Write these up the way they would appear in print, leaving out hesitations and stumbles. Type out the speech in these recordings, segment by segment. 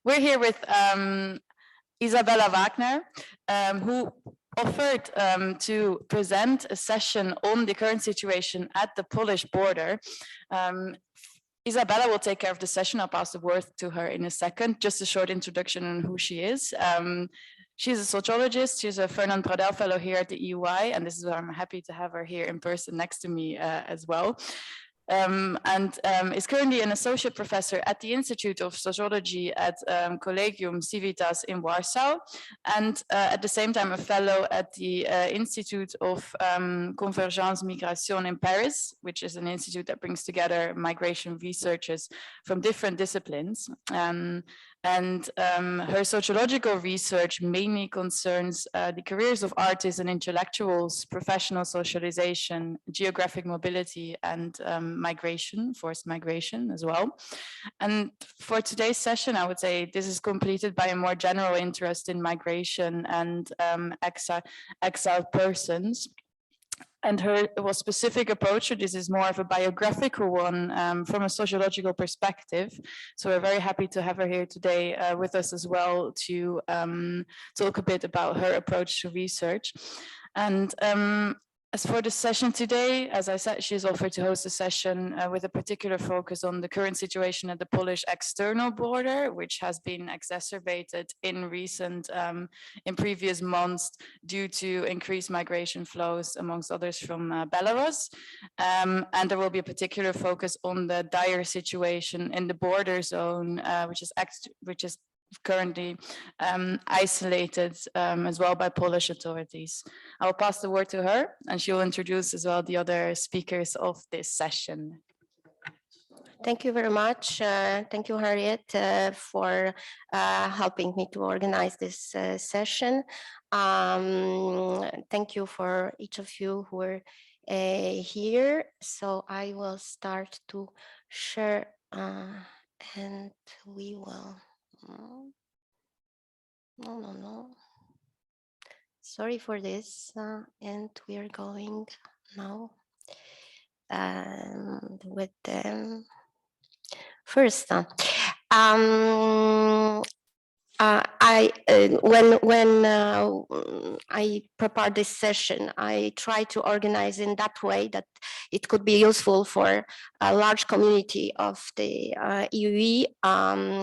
we're here with Isabella Wagner, who offered to present a session on the current situation at the Polish border. Isabella will take care of the session. I'll pass the word to her in a second. Just a short introduction on who she is. She's a sociologist. She's a Fernand Braudel Fellow here at the EUI, and this is why I'm happy to have her here in person next to me as well. Is currently an associate professor at the Institute of Sociology at Collegium Civitas in Warsaw, and at the same time a fellow at the Institute of Convergence Migration in Paris, which is an institute that brings together migration researchers from different disciplines. Her sociological research mainly concerns the careers of artists and intellectuals, professional socialization, geographic mobility, and migration, forced migration as well. And for today's session, I would say this is completed by a more general interest in migration and exiled persons. And her specific approach to this is more of a biographical one from a sociological perspective. So we're very happy to have her here today with us as well to talk a bit about her approach to research. And as for the session today, as I said, she's offered to host a session with a particular focus on the current situation at the Polish external border, which has been exacerbated in previous months due to increased migration flows, amongst others from Belarus. And there will be a particular focus on the dire situation in the border zone, which is currently isolated as well by Polish authorities. I'll pass the word to her, and she will introduce as well the other speakers of this session. Thank you very much. Thank you, Harriet, for helping me to organize this session. Thank you for each of you who are here. So I will start to share and we will. No. Sorry for this. And we are going now with them. First, when I prepared this session, I tried to organize in that way that it could be useful for a large community of the EUE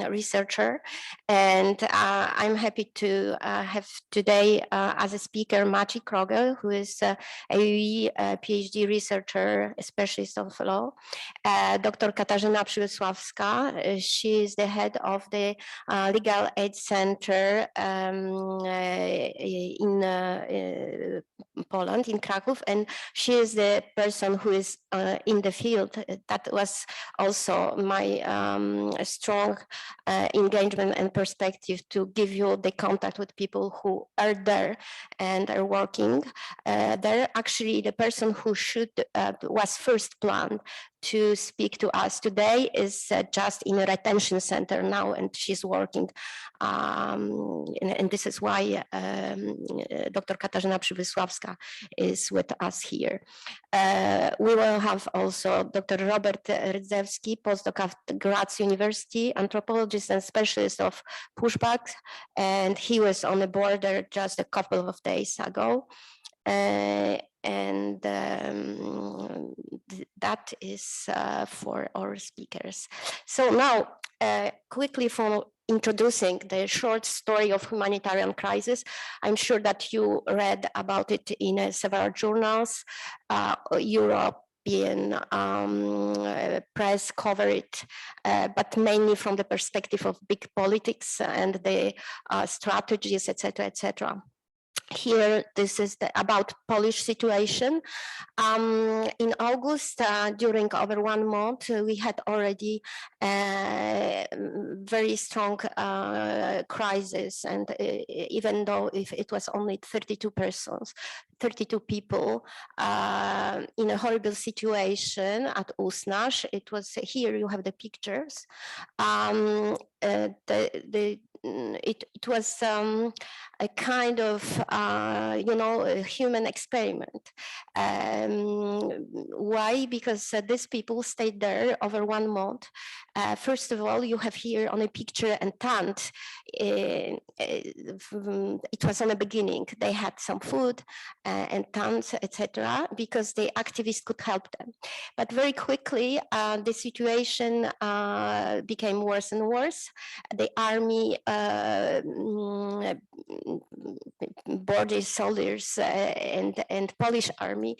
researcher. And I'm happy to have today as a speaker Maciej Krogel, who is a EUE PhD researcher, a specialist of law, Dr. Katarzyna Przybysławska. She is the head of the Legal Aid Center in Poland, in Kraków, and she is the person who is in the field. That was also my strong engagement and perspective to give you the contact with people who are there and are working there. Actually, the person who was first planned to speak to us today is just in a retention center now, and she's working. And this is why Dr. Katarzyna Przybysławska is with us here. We will have also Dr. Robert Rydzewski, postdoc at Graz University, anthropologist and specialist of pushbacks, and he was on the border just a couple of days ago. And that is for our speakers. So now, quickly for introducing the short story of humanitarian crisis. I'm sure that you read about it in several journals. European press cover it, but mainly from the perspective of big politics and the strategies, etc., etc. Here, this is about Polish situation. In August, during over 1 month, we had already very strong crisis, and even though if it was only 32 persons, 32 people in a horrible situation at Usnasz, it was here. You have the pictures. It was a kind of, a human experiment. Why? Because these people stayed there over 1 month. First of all, you have here on a picture a tent. It was on the beginning. They had some food and tents, etc., because the activists could help them. But very quickly, the situation became worse and worse. The army, border soldiers, and Polish army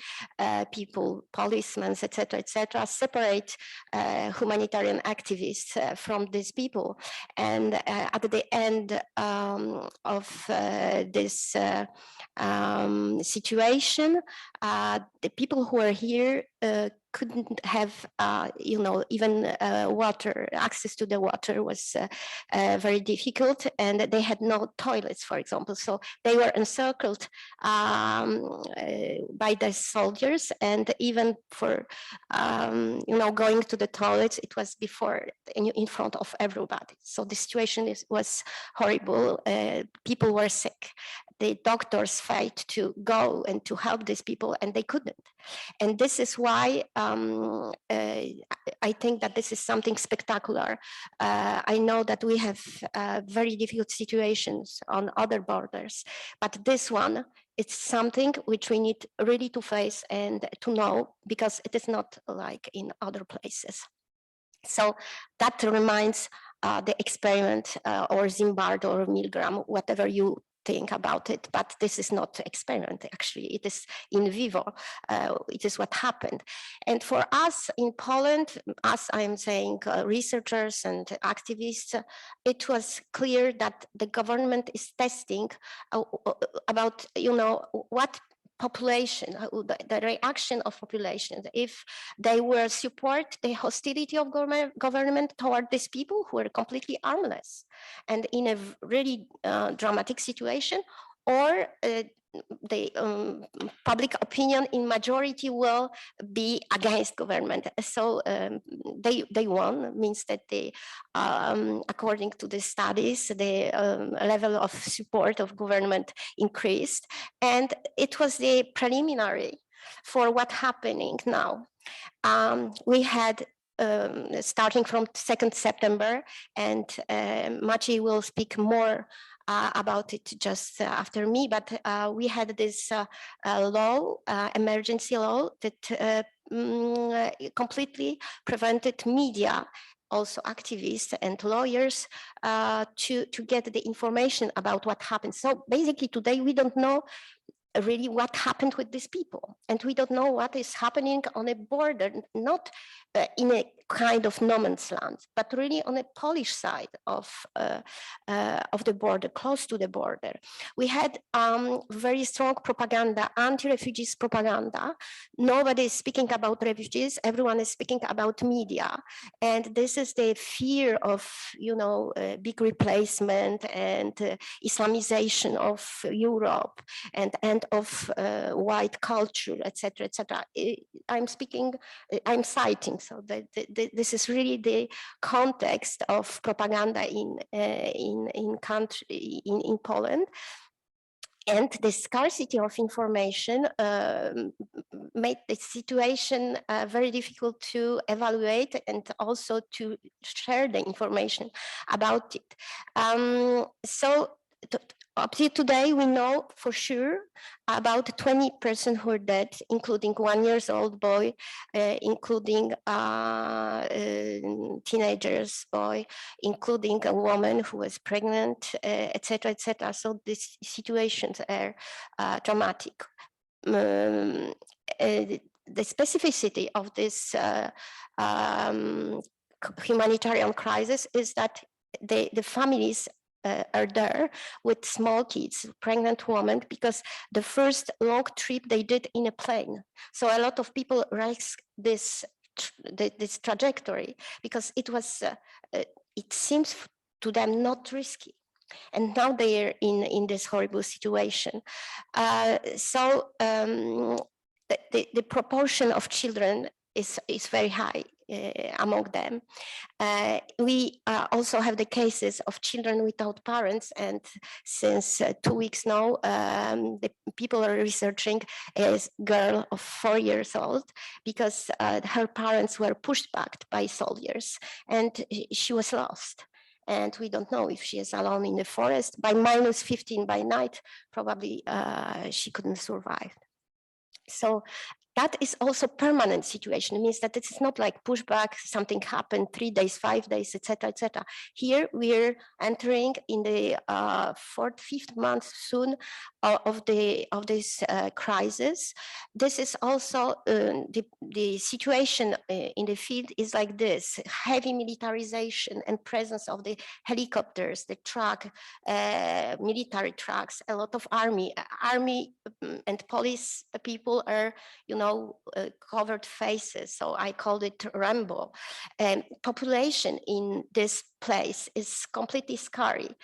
people, policemen, etc., separate humanitarian activists from these people. And at the end of this situation, the people who are here couldn't have, even water. Access to the water was very difficult, and they had no toilets, for example. So they were encircled by the soldiers, and even for, going to the toilets, it was before in front of everybody. So the situation was horrible. People were sick. The doctors fight to go and to help these people, and they couldn't. And this is why I think that this is something spectacular. I know that we have very difficult situations on other borders, but this one, it's something which we need really to face and to know, because it is not like in other places. So that reminds the experiment or Zimbardo or Milgram, whatever you think about it, but this is not experiment, actually. It is in vivo. It is what happened. And for us in Poland, as I'm saying, researchers and activists, it was clear that the government is testing about, what population, the reaction of populations, if they will support the hostility of government toward these people who are completely armless and in a really dramatic situation, or the public opinion in majority will be against government. So they won, means that they, according to the studies, the level of support of government increased. And it was the preliminary for what happening now. We had starting from 2nd September, and Maciej will speak more about it just after me, but we had this law, emergency law, that completely prevented media, also activists and lawyers, to get the information about what happened. So basically today we don't know really what happened with these people, and we don't know what is happening on a border, not in a kind of no man's land, but really on a Polish side of the border, close to the border. We had very strong propaganda, anti-refugees propaganda. Nobody is speaking about refugees, everyone is speaking about media. And this is the fear of, big replacement and Islamization of Europe and of white culture, etc., etc. I'm citing, so this is really the context of propaganda in Poland. And the scarcity of information made the situation very difficult to evaluate and also to share the information about it. Up to today, we know for sure about 20 persons who are dead, including 1-year-old boy, including teenagers boy, including a woman who was pregnant, etc., etc. So these situations are dramatic. The specificity of this humanitarian crisis is that the families are there with small kids, pregnant women, because the first long trip they did in a plane. So a lot of people risk this trajectory because it was, it seems to them not risky. And now they are in this horrible situation. The proportion of children is very high. among them. We also have the cases of children without parents, and since 2 weeks now, the people are researching a girl of 4 years old because her parents were pushed back by soldiers and she was lost. And we don't know if she is alone in the forest. By -15 by night, probably she couldn't survive. So that is also permanent situation. It means that it is not like pushback, something happened 3 days, 5 days, etc., etc. Here we're entering in the 4th, 5th month soon of this crisis. This is also the situation in the field is like this: heavy militarization and presence of the helicopters, the truck, military trucks, a lot of army and police people are, covered faces. So I called it Rambo. Population in this place is completely scary.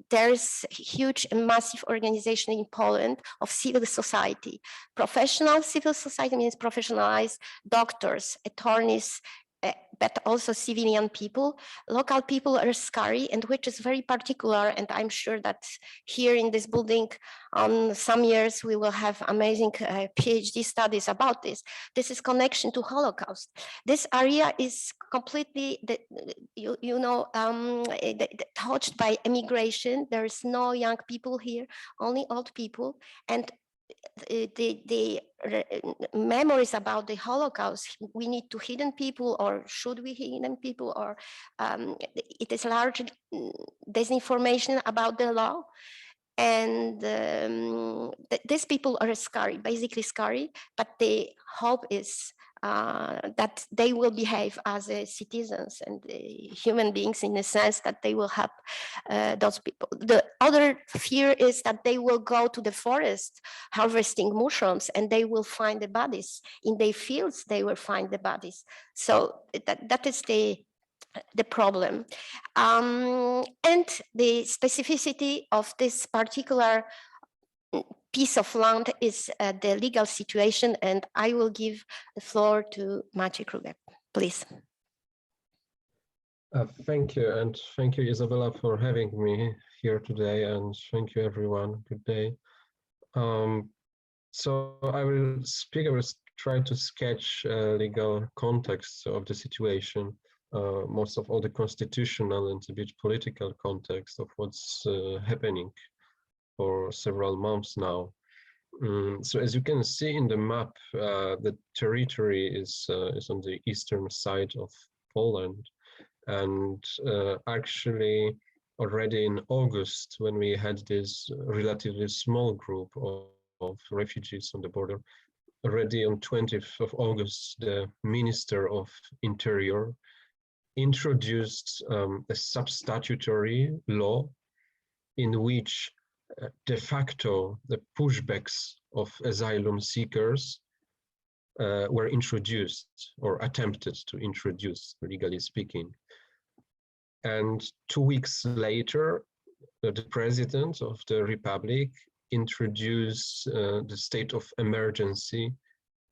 There's huge and massive organization in Poland of civil society. Professional civil society means professionalized doctors, attorneys, but also civilian people. Local people are scary, and which is very particular. And I'm sure that here in this building, some years we will have amazing PhD studies about this. This is connection to Holocaust. This area is completely, touched by immigration. There is no young people here, only old people, and the memories about the Holocaust, we need to hidden people, or should we hidden people, or it is largely disinformation about the law. And these people are scary, basically scary, but the hope is that they will behave as citizens and human beings, in the sense that they will help those people. The other fear is that they will go to the forest harvesting mushrooms and they will find the bodies. In their fields, they will find the bodies. So that is the problem. And the specificity of this particular piece of land is the legal situation, and I will give the floor to Maciej Kruger, please. Thank you, and thank you, Isabella, for having me here today, and thank you, everyone. Good day. So I will try to sketch legal context of the situation, most of all the constitutional and a bit political context of what's happening for several months now. So as you can see in the map, the territory is on the eastern side of Poland. And actually, already in August, when we had this relatively small group of refugees on the border, already on 20th of August, the Minister of Interior introduced a substatutory law in which de facto the pushbacks of asylum seekers were introduced, or attempted to introduce, legally speaking. And 2 weeks later, the President of the Republic introduced the state of emergency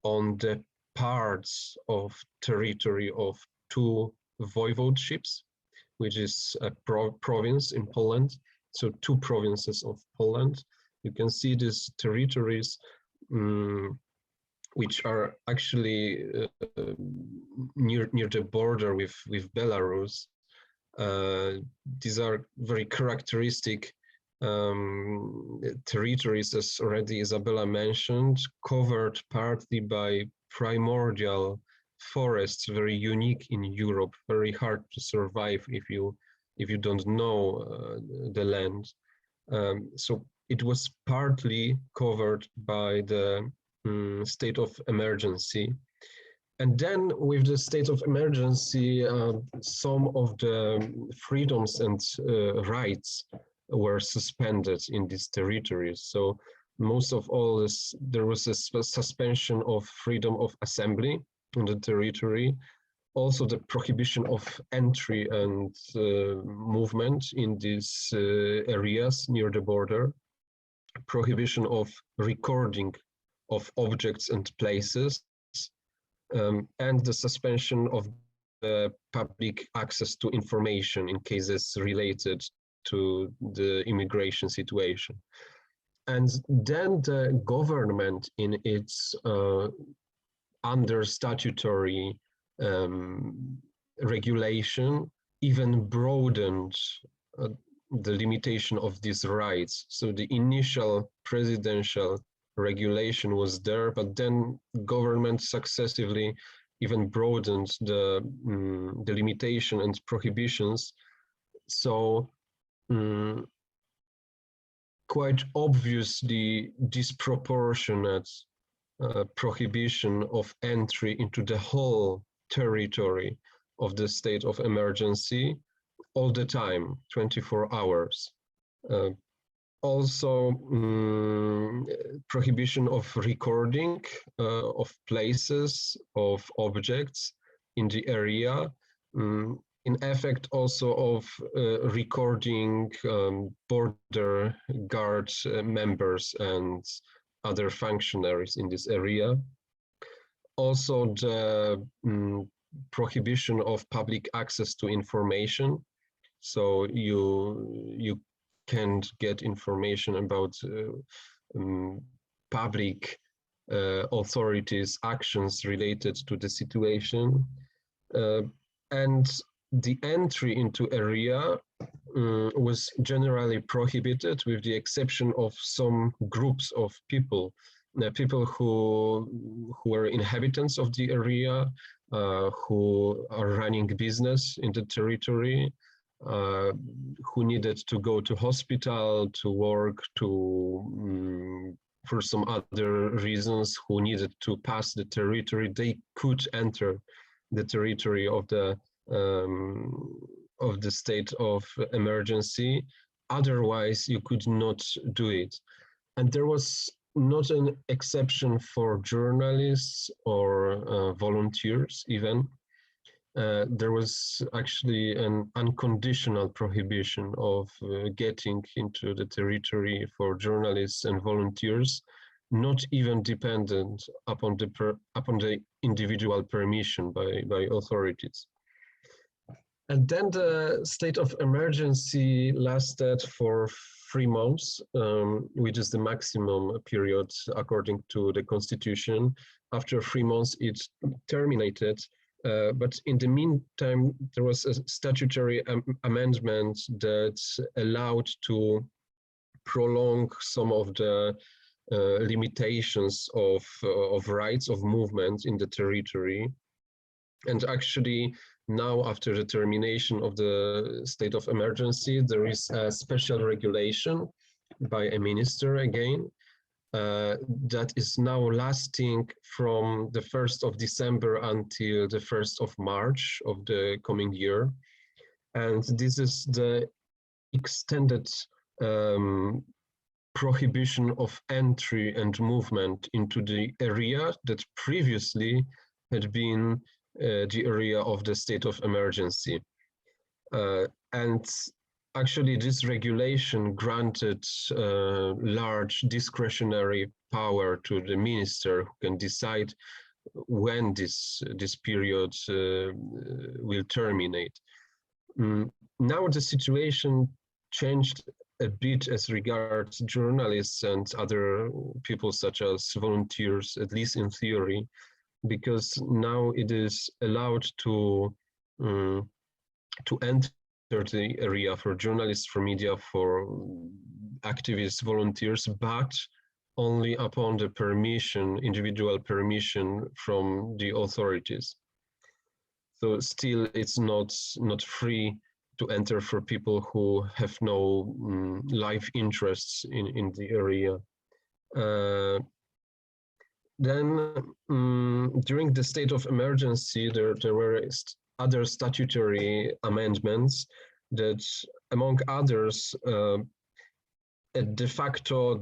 on the parts of territory of 2 voivodeships, which is a province in Poland. So 2 provinces of Poland. You can see these territories which are actually near the border with Belarus. These are very characteristic territories, as already Isabella mentioned, covered partly by primordial forests, very unique in Europe, very hard to survive if you don't know the land. So it was partly covered by the state of emergency. And then with the state of emergency, some of the freedoms and rights were suspended in these territories. So most of all, there was a suspension of freedom of assembly on the territory. Also the prohibition of entry and movement in these areas near the border, prohibition of recording of objects and places, and the suspension of public access to information in cases related to the immigration situation. And then the government, in its under statutory regulation, even broadened the limitation of these rights. So the initial presidential regulation was there, but then government successively even broadened the limitation and prohibitions. So quite obviously disproportionate prohibition of entry into the whole territory of the state of emergency all the time, 24 hours. Also, prohibition of recording of places, of objects in the area, in effect also of recording border guard members and other functionaries in this area. Also the prohibition of public access to information. So you can't get information about public authorities' actions related to the situation. And the entry into area was generally prohibited, with the exception of some groups of people, people who were inhabitants of the area, who are running business in the territory, who needed to go to hospital, to work, to for some other reasons, who needed to pass the territory. They could enter the territory of the state of emergency. Otherwise, you could not do it. And there was not an exception for journalists or volunteers even. There was actually an unconditional prohibition of getting into the territory for journalists and volunteers, not even dependent upon the individual permission by authorities. And then the state of emergency lasted for 3 months, which is the maximum period according to the constitution. After 3 months, it terminated. But in the meantime, there was a statutory amendment that allowed to prolong some of the limitations of rights of movement in the territory. And actually, now, after the termination of the state of emergency, there is a special regulation by a minister again, that is now lasting from the 1st of December until the 1st of March of the coming year. And this is the extended prohibition of entry and movement into the area that previously had been the area of the state of emergency. And actually, this regulation granted large discretionary power to the minister, who can decide when this period will terminate. Now the situation changed a bit as regards journalists and other people such as volunteers, at least in theory, because now it is allowed to enter the area for journalists, for media, for activists, volunteers, but only upon the permission, individual permission from the authorities. So still it's not free to enter for people who have no life interests in the area. Then during the state of emergency, there were other statutory amendments that, among others, de facto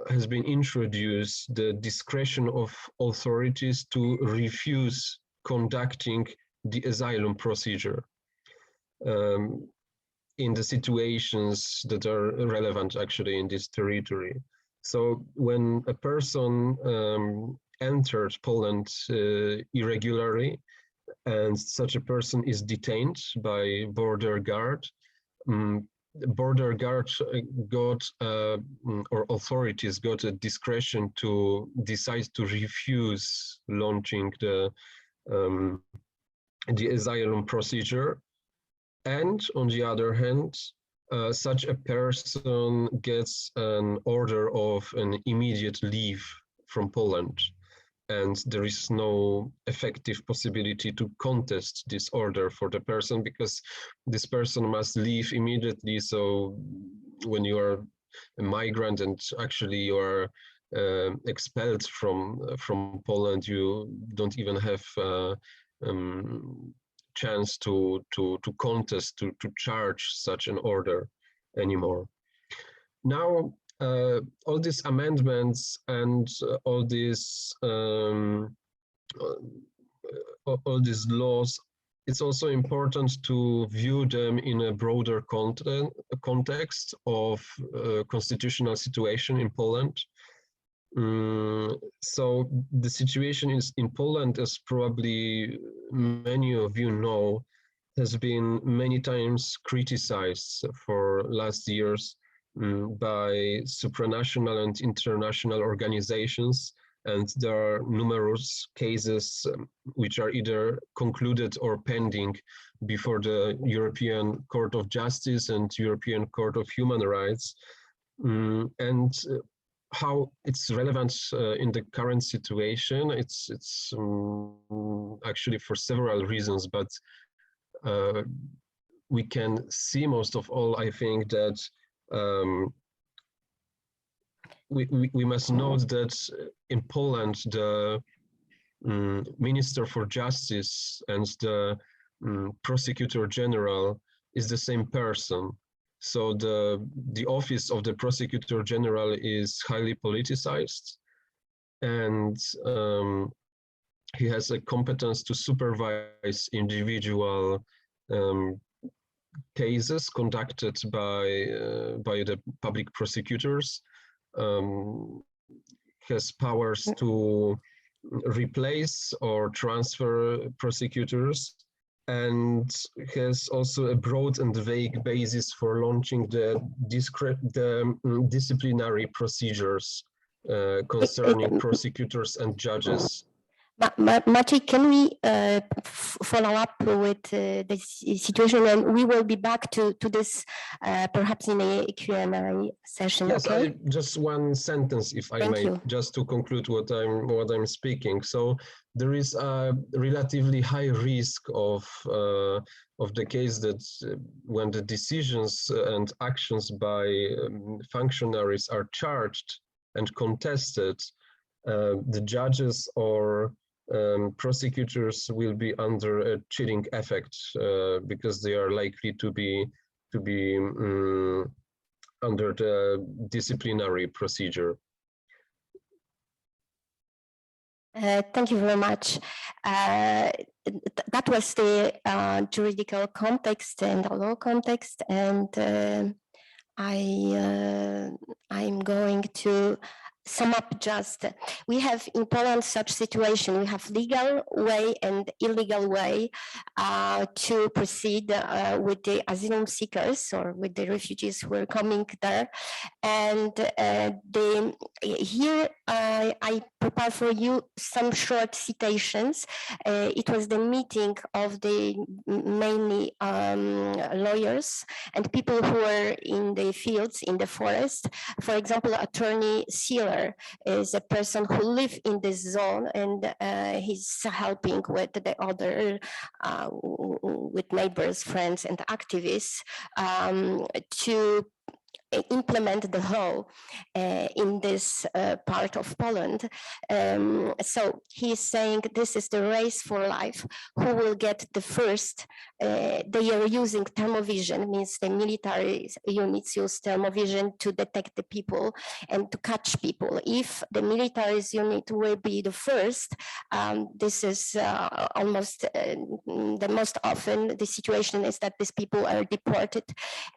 has been introduced the discretion of authorities to refuse conducting the asylum procedure in the situations that are relevant actually in this territory. So when a person entered Poland irregularly, and such a person is detained by border guard. The border guard got, or authorities got a discretion to decide to refuse launching the asylum procedure. And on the other hand, such a person gets an order of an immediate leave from Poland, and there is no effective possibility to contest this order for the person, because this person must leave immediately. So when you are a migrant and actually you are expelled from Poland, you don't even have chance to contest, to charge such an order anymore. Now, all these amendments and all these laws, it's also important to view them in a broader context of constitutional situation in Poland. So the situation in Poland, as probably many of you know, has been many times criticized for last years by supranational and international organizations, and there are numerous cases which are either concluded or pending before the European Court of Justice and European Court of Human Rights. And how it's relevant in the current situation, it's actually for several reasons, but we can see most of all, I think, that we must note that in Poland, the Minister for Justice and the Prosecutor General is the same person. So the office of the Prosecutor General is highly politicized, and he has a competence to supervise individual cases conducted by the public prosecutors, has powers to replace or transfer prosecutors, and has also a broad and vague basis for launching the disciplinary procedures concerning prosecutors and judges. Maciej, can we follow up with the situation, and we will be back to this perhaps in a Q&A session? Yes, okay? just one sentence, if I Thank may, you. just to conclude what I'm speaking. So there is a relatively high risk of the case that when the decisions and actions by functionaries are charged and contested, the judges or prosecutors will be under a chilling effect because they are likely to be under the disciplinary procedure. Thank you very much. That was the juridical context and the law context, and I'm going to sum up just. We have in Poland such situation. We have legal way and illegal way to proceed with the asylum seekers or with the refugees who are coming there. And here I prepare for you some short citations. It was the meeting of the mainly lawyers and people who are in the fields, in the forest. For example, Attorney Sealer is a person who lives in this zone, and he's helping with the other, with neighbors, friends, and activists to implement the law in this part of Poland. So he's saying this is the race for life. Who will get the first? They are using thermovision, means the military units use thermovision to detect the people and to catch people. If the military unit will be the first, this is almost the most often the situation is that these people are deported.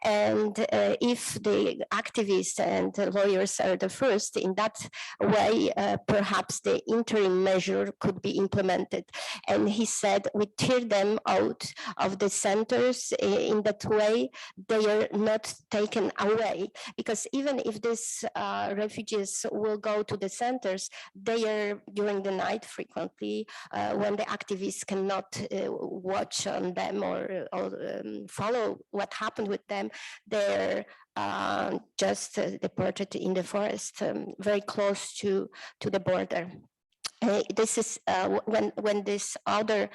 And if the the activists and the lawyers are the first. In that way, perhaps the interim measure could be implemented. And he said, we tear them out of the centers in that way. They are not taken away, because even if these refugees will go to the centers, they are during the night frequently when the activists cannot watch on them or follow what happened with them. They're just deported in the forest, very close to the border. This is when this other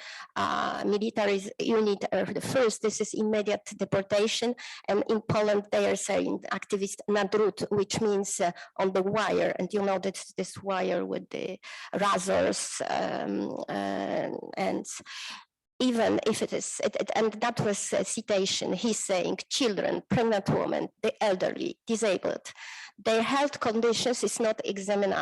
military unit are the first, this is immediate deportation. And in Poland, they are saying activist na drut, which means on the wire. And you know that this wire with the razors and even if it is, and that was a citation, he's saying children, pregnant women, the elderly, disabled, their health conditions is not examined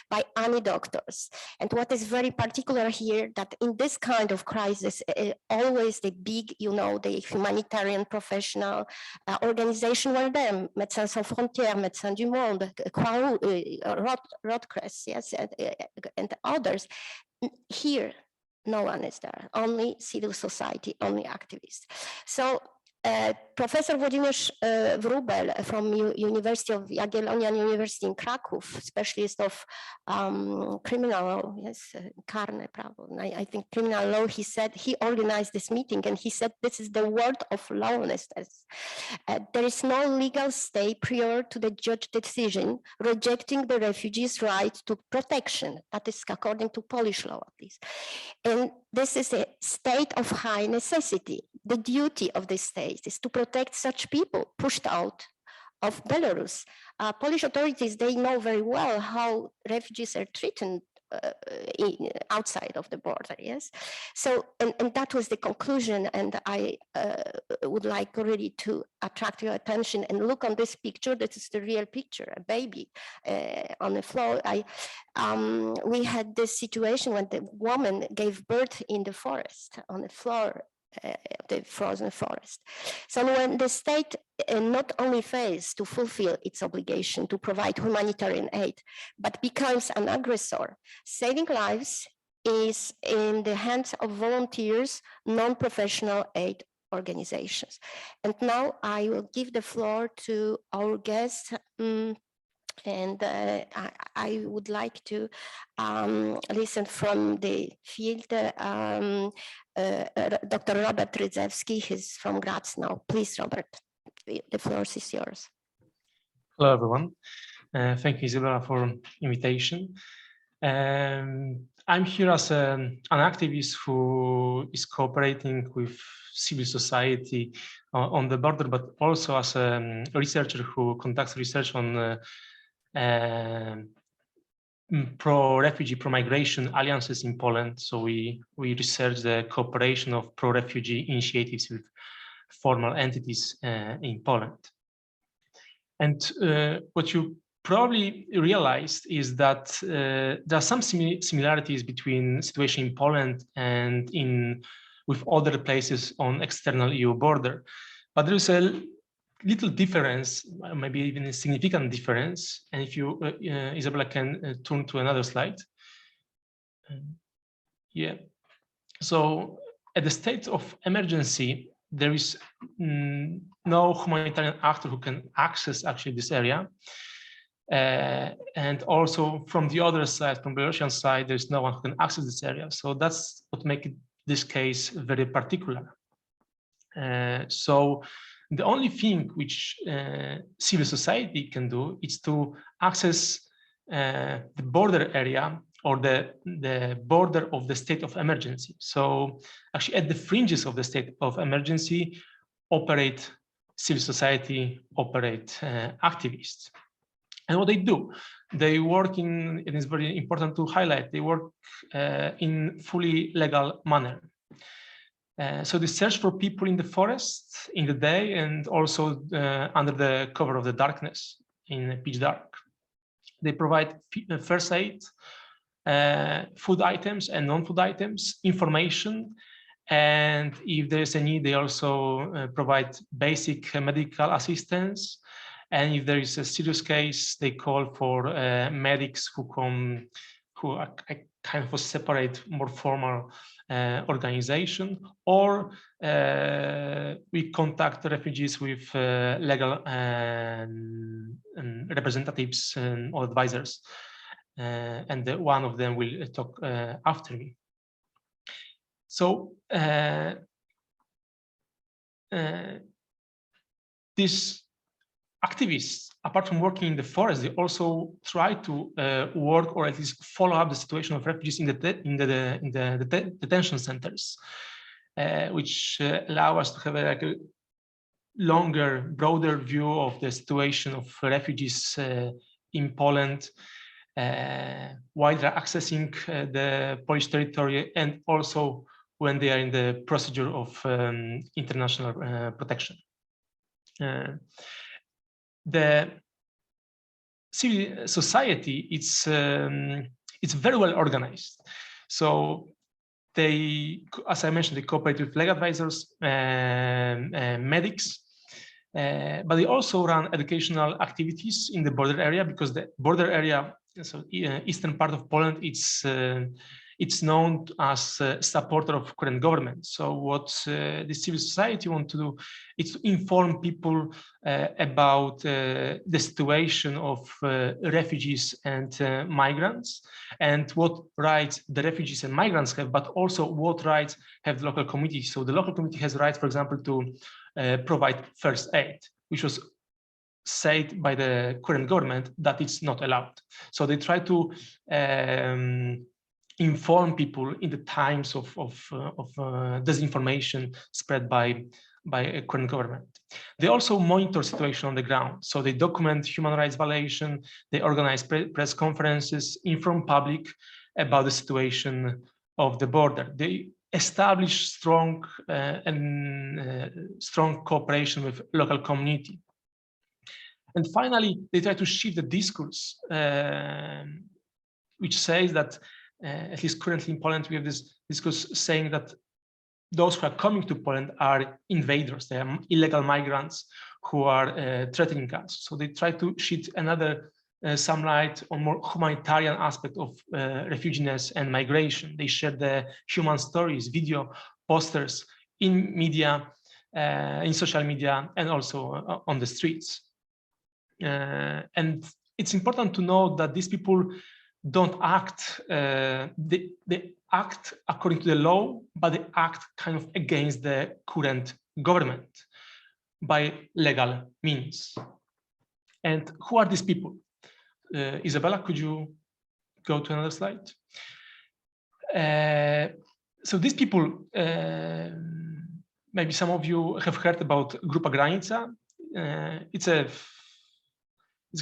by any doctors. And what is very particular here, that in this kind of crisis, always the big, you know, the humanitarian professional organization were them, Médecins Sans Frontières, Médecins du Monde, Red Cross, yes, and others. Here, no one is there, only civil society, only activists. So Professor Włodzimierz Wróbel from University of Jagiellonian University in Kraków, specialist of criminal law, yes, karne prawo, I think criminal law, he said, he organized this meeting and he said, this is the word of lawlessness. There is no legal stay prior to the judge decision rejecting the refugees' right to protection. That is according to Polish law, at least. And this is a state of high necessity. The duty of the state is to protect such people pushed out of Belarus. Polish authorities, they know very well how refugees are treated outside of the border, yes? So, and that was the conclusion, and I would like really to attract your attention and look on this picture. This is the real picture, a baby on the floor. We had this situation when the woman gave birth in the forest, on the floor, the frozen forest. So when the state not only fails to fulfill its obligation to provide humanitarian aid, but becomes an aggressor, saving lives is in the hands of volunteers, non-professional aid organizations. And now I will give the floor to our guest. And I would like to listen from the field. Dr. Robert Rydzewski, he's from Graz now. Please, Robert, the floor is yours. Hello, everyone. Thank you, Isabella, for invitation. I'm here as an activist who is cooperating with civil society on the border, but also as a researcher who conducts research on pro-refugee, pro-migration alliances in Poland. So we research the cooperation of pro-refugee initiatives with formal entities in Poland. And what you probably realized is that there are some similarities between situation in Poland and with other places on external EU border, but there is a little difference, maybe even a significant difference. And if you, Isabella, can turn to another slide. Yeah. So at the state of emergency, there is no humanitarian actor who can access actually this area. And also from the other side, from the Russian side, there's no one who can access this area. So that's what makes this case very particular. So the only thing which civil society can do is to access the border area or the border of the state of emergency. So actually at the fringes of the state of emergency operate civil society, operate activists. And what they do, they work in, it is very important to highlight, they work in fully legal manner. So they search for people in the forest in the day and also under the cover of the darkness in pitch dark. They provide first aid, food items and non-food items, information, and if there is a need, they also provide basic medical assistance And if there is a serious case, they call for medics who are kind of a separate, more formal organization, or we contact refugees with legal representatives or advisors. And one of them will talk after me. So these activists, apart from working in the forest, they also try to work, or at least follow up the situation of refugees in the detention centers, which allow us to have a longer, broader view of the situation of refugees in Poland, why they're accessing the Polish territory, and also when they are in the procedure of international protection. The civil society, it's very well organized. So they, as I mentioned, they cooperate with legal advisors, medics, but they also run educational activities in the border area, because the border area, so eastern part of Poland, it's known as a supporter of current government. So what the civil society want to do is to inform people about the situation of refugees and migrants, and what rights the refugees and migrants have, but also what rights have the local community. So the local community has rights, for example, to provide first aid, which was said by the current government that it's not allowed. So they try to inform people in the times of disinformation spread by a current government. They also monitor situation on the ground. So they document human rights violation, they organize press conferences, inform public about the situation of the border. They establish strong strong cooperation with local community. And finally, they try to shift the discourse, which says that, at least currently in Poland, we have this discourse saying that those who are coming to Poland are invaders, they are illegal migrants who are threatening us. So they try to shed another some light on more humanitarian aspect of refugees and migration. They share the human stories, video, posters in media, in social media, and also on the streets. And it's important to note that these people don't act, they act according to the law, but they act kind of against the current government by legal means. And who are these people? Isabella, could you go to another slide? So these people, maybe some of you have heard about Grupa Granica. It's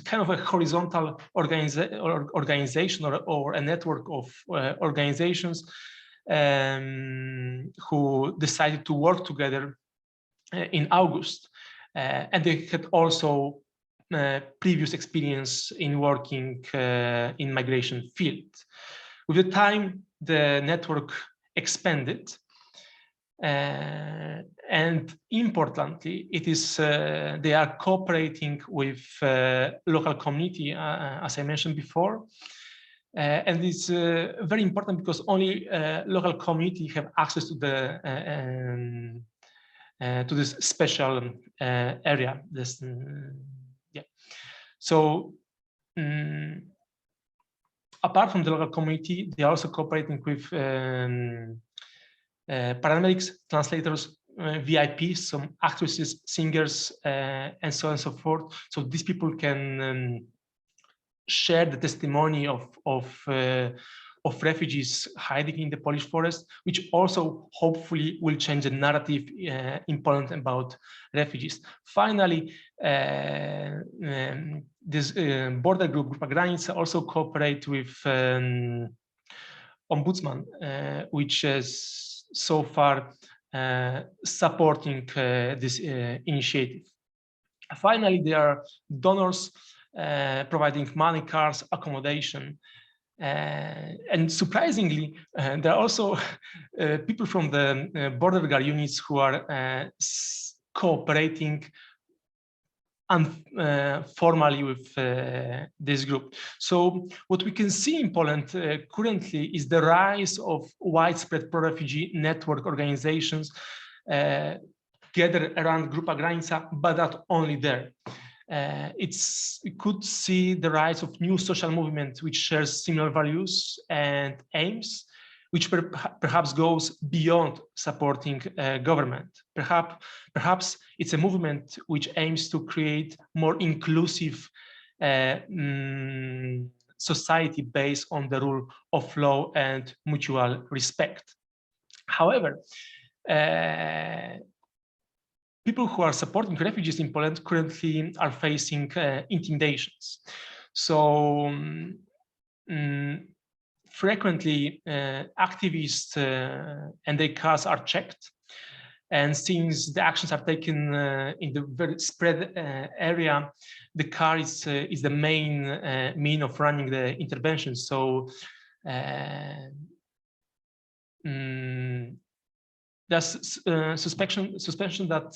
kind of a horizontal organization or a network of organizations who decided to work together in August. And they had also previous experience in working in migration field. With the time, the network expanded. And importantly, it is they are cooperating with local community, as I mentioned before, and it's very important because only local community have access to the to this special area. This, yeah. So apart from the local community, they are also cooperating with paramedics, translators, VIPs, some actresses, singers, and so on and so forth. So these people can share the testimony of refugees hiding in the Polish forest, which also hopefully will change the narrative in Poland about refugees. Finally, this border group, Grupa Granica, also cooperate with Ombudsman, which is so far supporting this initiative. Finally, there are donors providing money, cars, accommodation. And surprisingly, there are also people from the border guard units who are cooperating formally with this group. So what we can see in Poland currently is the rise of widespread pro-refugee network organizations gathered around Grupa Granica, but not only there. We could see the rise of new social movement which shares similar values and aims, which perhaps goes beyond supporting government. Perhaps it's a movement which aims to create more inclusive society based on the rule of law and mutual respect. However, people who are supporting refugees in Poland currently are facing intimidations. So frequently activists and their cars are checked. And since the actions are taken in the very spread area, the car is the main mean of running the intervention. So there's suspicion that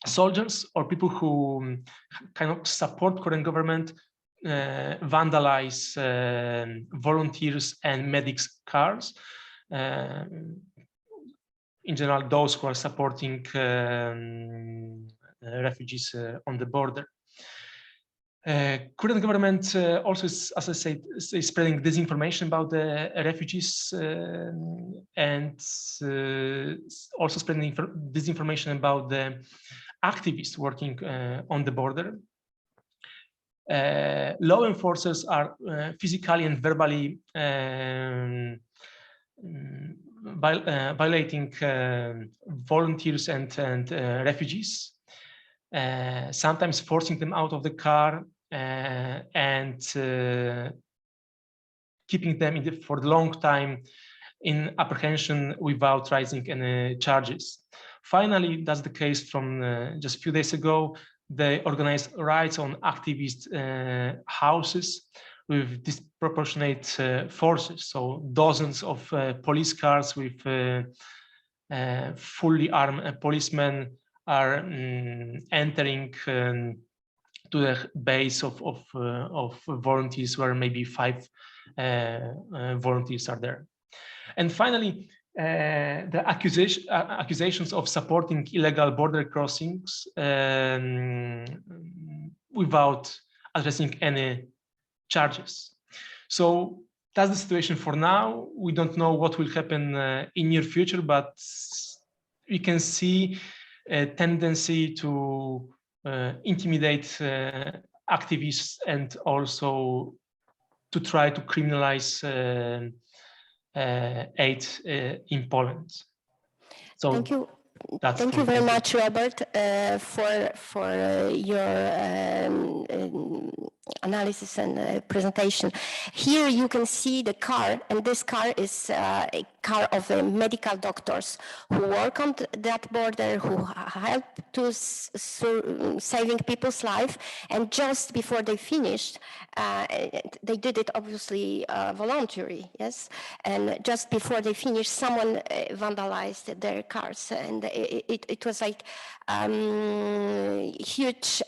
soldiers or people who kind of support current government vandalize volunteers and medics' cars. In general, those who are supporting refugees on the border. Current government also is, as I said, is spreading disinformation about the refugees and also spreading disinformation about the activists working on the border. Law enforcers are physically and verbally violating volunteers and refugees, sometimes forcing them out of the car and keeping them for a long time in apprehension without raising any charges. Finally, that's the case from just a few days ago. They organized raids on activist houses with disproportionate forces. So dozens of police cars with fully armed policemen are entering to the base of volunteers, where maybe 5 volunteers are there. And finally, the accusations of supporting illegal border crossings without addressing any charges. So that's the situation for now. We don't know what will happen in near future, but we can see a tendency to intimidate activists and also to try to criminalize aid in Poland. So thank you. Thank you very much, Robert, for your analysis and presentation. Here you can see the car, and this car is a car of medical doctors who work on that border, who help to saving people's life. And just before they finished, they did it obviously voluntary, yes. And just before they finished, someone vandalized their cars, and it was like huge.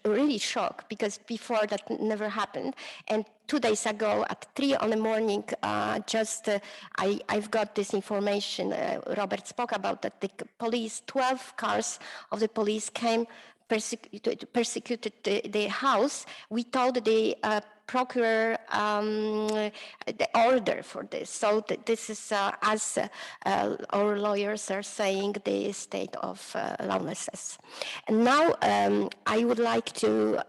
Really shock, because before that never happened. And 2 days ago at 3 in the morning, I've got this information. Robert spoke about that. The police, 12 cars of the police came, persecuted the house. We told the procurer the order for this. So this is, as our lawyers are saying, the state of lawlessness. And now I would like to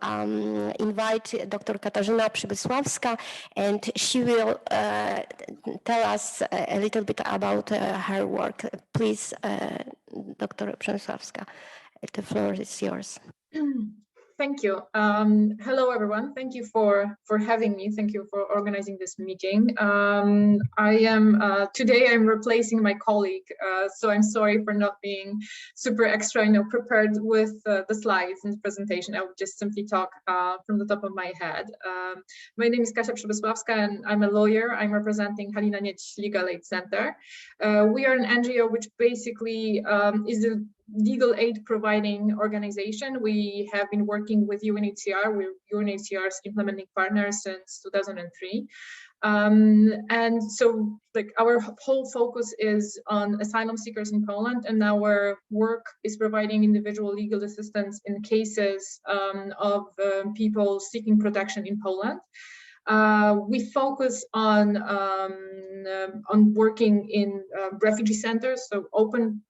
invite Dr. Katarzyna Przybysławska, and she will tell us a little bit about her work. Please, Dr. Przybysławska, the floor is yours. Thank you. Hello, everyone. Thank you for having me. Thank you for organizing this meeting. Today I'm replacing my colleague, so I'm sorry for not being super extra, prepared with the slides and the presentation. I will just simply talk from the top of my head. My name is Kasia Przemysławska, and I'm a lawyer. I'm representing Halina Nieć Legal Aid Center. We are an NGO which basically is a legal aid providing organization. We have been working with UNHCR. We're UNHCR's implementing partner since 2003. And so our whole focus is on asylum seekers in Poland, and our work is providing individual legal assistance in cases of people seeking protection in Poland. We focus on working in refugee centers, so open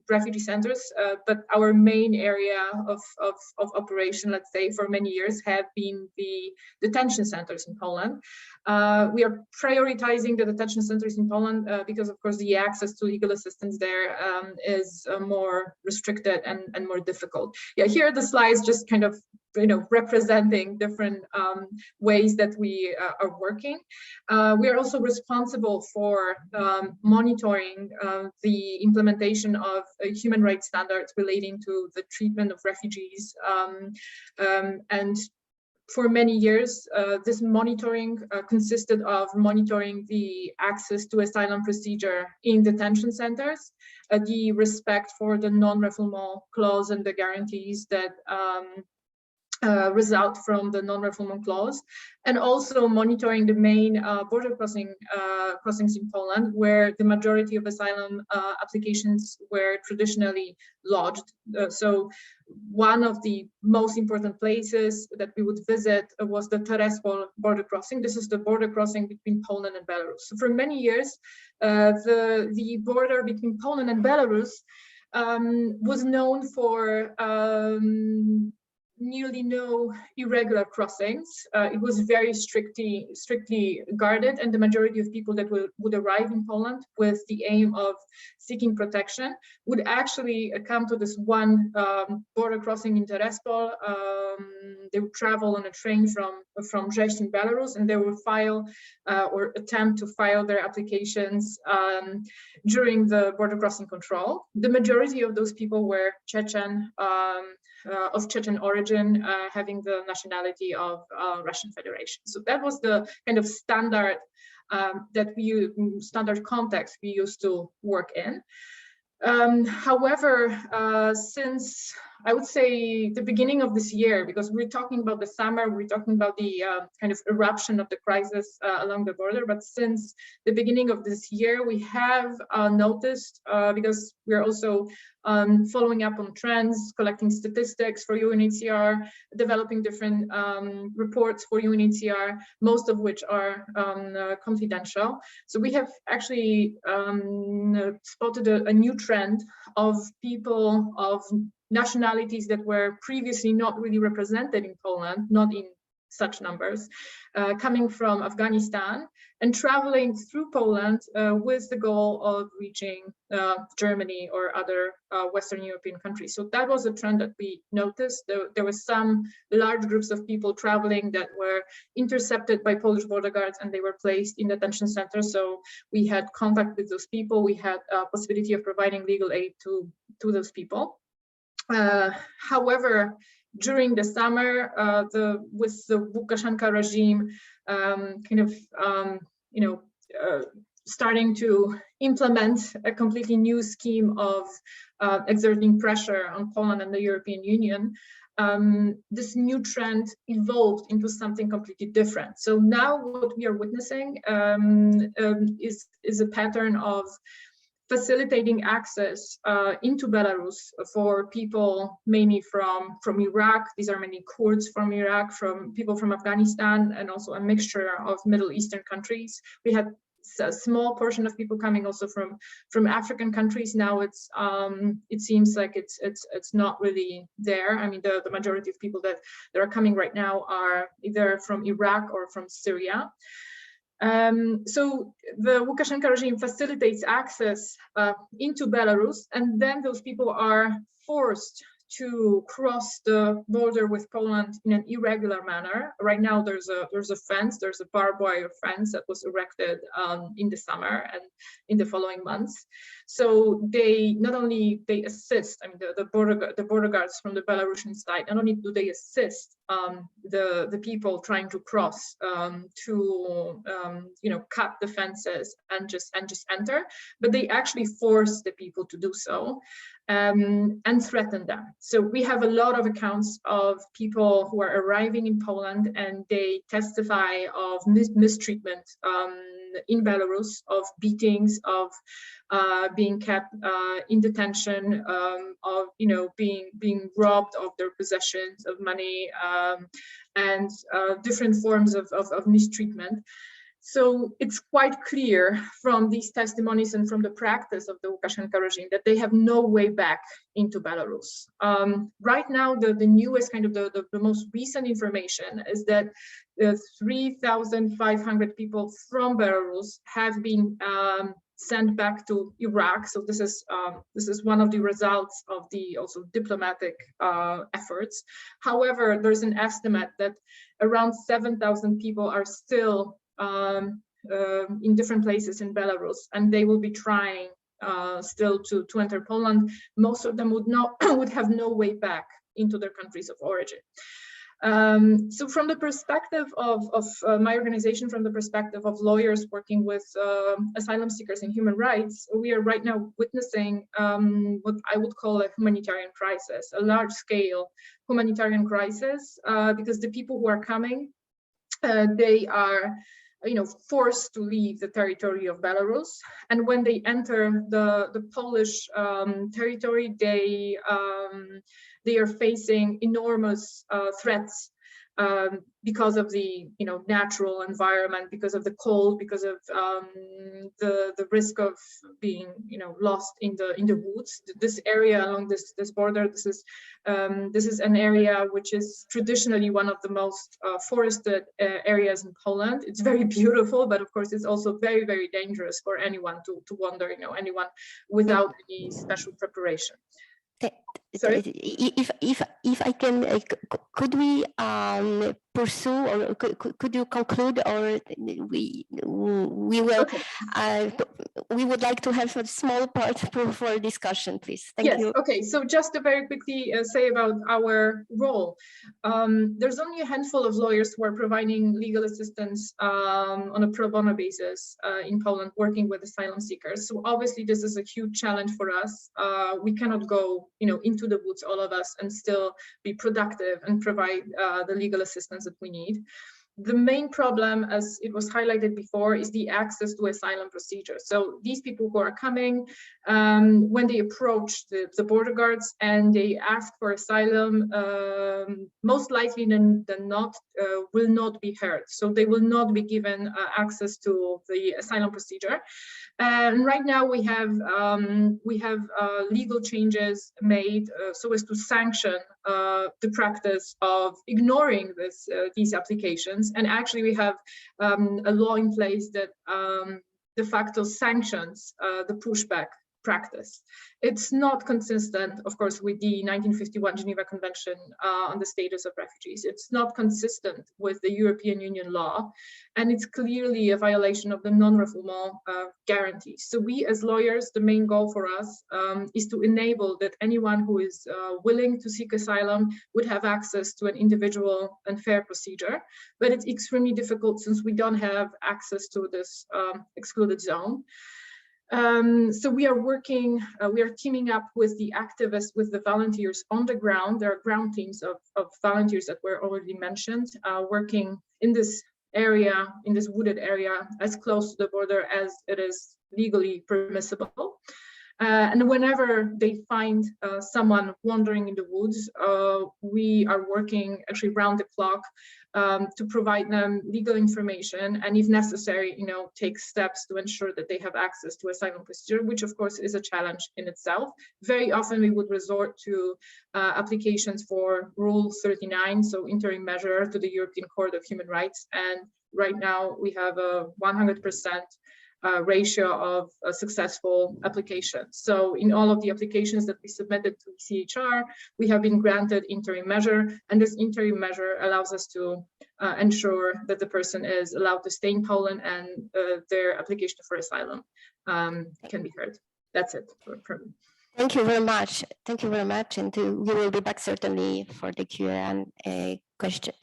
refugee centers, but our main area of operation, let's say, for many years have been the detention centers in Poland. We are prioritizing the detention centers in Poland because, of course, the access to legal assistance there is more restricted and more difficult. Yeah, here are the slides just kind of representing different ways that we are working. We are also responsible for monitoring the implementation of human rights standards relating to the treatment of refugees. And for many years, this monitoring consisted of monitoring the access to asylum procedure in detention centers, the respect for the non-refoulement clause and the guarantees that result from the non-refoulement clause, and also monitoring the main border crossings in Poland, where the majority of asylum applications were traditionally lodged. So one of the most important places that we would visit was the Terespol border crossing. This is the border crossing between Poland and Belarus. So for many years, the border between Poland and Belarus was known for nearly no irregular crossings. It was very strictly guarded, and the majority of people that would arrive in Poland with the aim of seeking protection would actually come to this one border crossing in Terespol. They would travel on a train from Brześć in Belarus, and they would file or attempt to file their applications during the border crossing control. The majority of those people were Chechen, of Chechen origin, having the nationality of Russian Federation. So that was the kind of standard standard context we used to work in. However, since I would say the beginning of this year, because we're talking about the summer, we're talking about the kind of eruption of the crisis along the border, but since the beginning of this year, we have noticed, because we're also following up on trends, collecting statistics for UNHCR, developing different reports for UNHCR, most of which are confidential. So we have actually spotted a new trend of people of nationalities that were previously not really represented in Poland, not in such numbers, coming from Afghanistan and traveling through Poland with the goal of reaching Germany or other Western European countries. So that was a trend that we noticed. There were some large groups of people traveling that were intercepted by Polish border guards, and they were placed in detention centers. So we had contact with those people. We had a possibility of providing legal aid to those people. However, during the summer, with the Lukashenko regime starting to implement a completely new scheme of exerting pressure on Poland and the European Union, this new trend evolved into something completely different. So now what we are witnessing is a pattern of facilitating access into Belarus for people mainly from Iraq. These are many Kurds from Iraq, from people from Afghanistan, and also a mixture of Middle Eastern countries. We had a small portion of people coming also from African countries. Now it seems like it's not really there. I mean, the majority of people that are coming right now are either from Iraq or from Syria. So the Lukashenko regime facilitates access into Belarus, and then those people are forced to cross the border with Poland in an irregular manner. Right now, there's a fence, there's a barbed wire fence that was erected in the summer and in the following months. So they not only they assist, I mean, the border guards from the Belarusian side, not only do they assist the people trying to cross to cut the fences and just enter, but they actually force the people to do so and threaten them. So we have a lot of accounts of people who are arriving in Poland and they testify of mistreatment in Belarus, of beatings, of being kept in detention, of being robbed of their possessions, of money, and different forms of mistreatment. So it's quite clear from these testimonies and from the practice of the Lukashenko regime that they have no way back into Belarus. Right now, the newest kind of the most recent information is that 3,500 people from Belarus have been sent back to Iraq. So this is one of the results of the also diplomatic efforts. However, there's an estimate that around 7,000 people are still in different places in Belarus, and they will be trying still to enter Poland. Most of them would have no way back into their countries of origin. So from the perspective of my organization, from the perspective of lawyers working with asylum seekers and human rights, we are right now witnessing what I would call a humanitarian crisis, a large-scale humanitarian crisis, because the people who are coming, they are forced to leave the territory of Belarus, and when they enter the Polish territory, they are facing enormous threats because of the natural environment, because of the cold, because of the risk of being lost in the woods. This area along this border, this is an area which is traditionally one of the most forested areas in Poland. It's very beautiful, but of course it's also very, very dangerous for anyone to wander, anyone without any special preparation. Sorry? If I can, could we pursue, or could you conclude, or we will? Okay. We would like to have a small part for discussion, please. Thank you. Okay. So just to very quickly say about our role, there's only a handful of lawyers who are providing legal assistance on a pro bono basis in Poland, working with asylum seekers. So obviously, this is a huge challenge for us. We cannot go, into the woods, all of us, and still be productive and provide the legal assistance that we need. The main problem, as it was highlighted before, is the access to asylum procedures. So these people who are coming, when they approach the border guards and they ask for asylum, most likely than not, will not be heard. So they will not be given access to the asylum procedure. And right now we have legal changes made so as to sanction the practice of ignoring these applications. And actually we have a law in place that de facto sanctions the pushback practice. It's not consistent, of course, with the 1951 Geneva Convention on the status of refugees. It's not consistent with the European Union law, and it's clearly a violation of the non-refoulement guarantees. So we as lawyers, the main goal for us is to enable that anyone who is willing to seek asylum would have access to an individual and fair procedure. But it's extremely difficult since we don't have access to this excluded zone. So we are working, we are teaming up with the activists, with the volunteers on the ground. There are ground teams of volunteers that were already mentioned, working in this area, in this wooded area, as close to the border as it is legally permissible. And whenever they find someone wandering in the woods, we are working actually round the clock to provide them legal information, and if necessary, take steps to ensure that they have access to asylum procedure, which of course is a challenge in itself. Very often we would resort to applications for Rule 39, so interim measure, to the European Court of Human Rights, and right now we have a 100% ratio of successful applications. So in all of the applications that we submitted to CHR, we have been granted interim measure, and this interim measure allows us to ensure that the person is allowed to stay in Poland and their application for asylum can be heard. That's it from me. Thank you very much. Thank you very much. And we will be back certainly for the Q&A question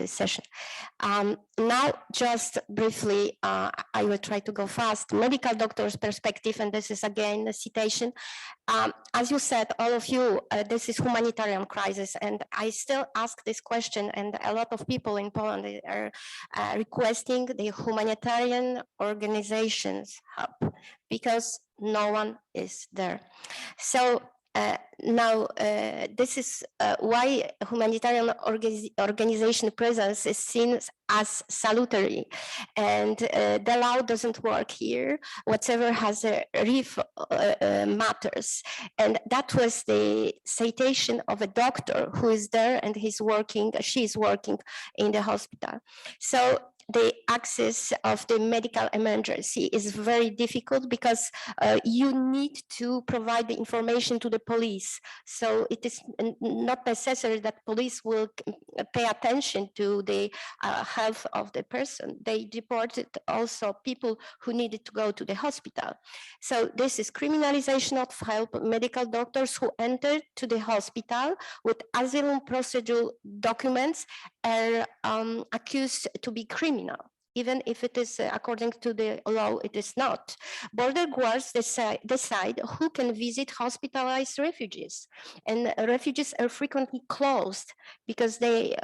session. Now, just briefly, I will try to go fast. Medical doctor's perspective, and this is again a citation. As you said, all of you, this is humanitarian crisis, and I still ask this question, and a lot of people in Poland are requesting the humanitarian organizations help because no one is there. So now this is why humanitarian organization presence is seen as salutary, and the law doesn't work here. Whatever has a reef matters, and that was the citation of a doctor who is there and she's working in the hospital. So the access of the medical emergency is very difficult because you need to provide the information to the police. So it is not necessary that police will pay attention to the health of the person. They deported also people who needed to go to the hospital. So this is criminalization of help. Medical doctors who entered to the hospital with asylum procedural documents are accused to be criminal, even if it is according to the law, it is not. Border guards decide who can visit hospitalized refugees, and refugees are frequently closed because they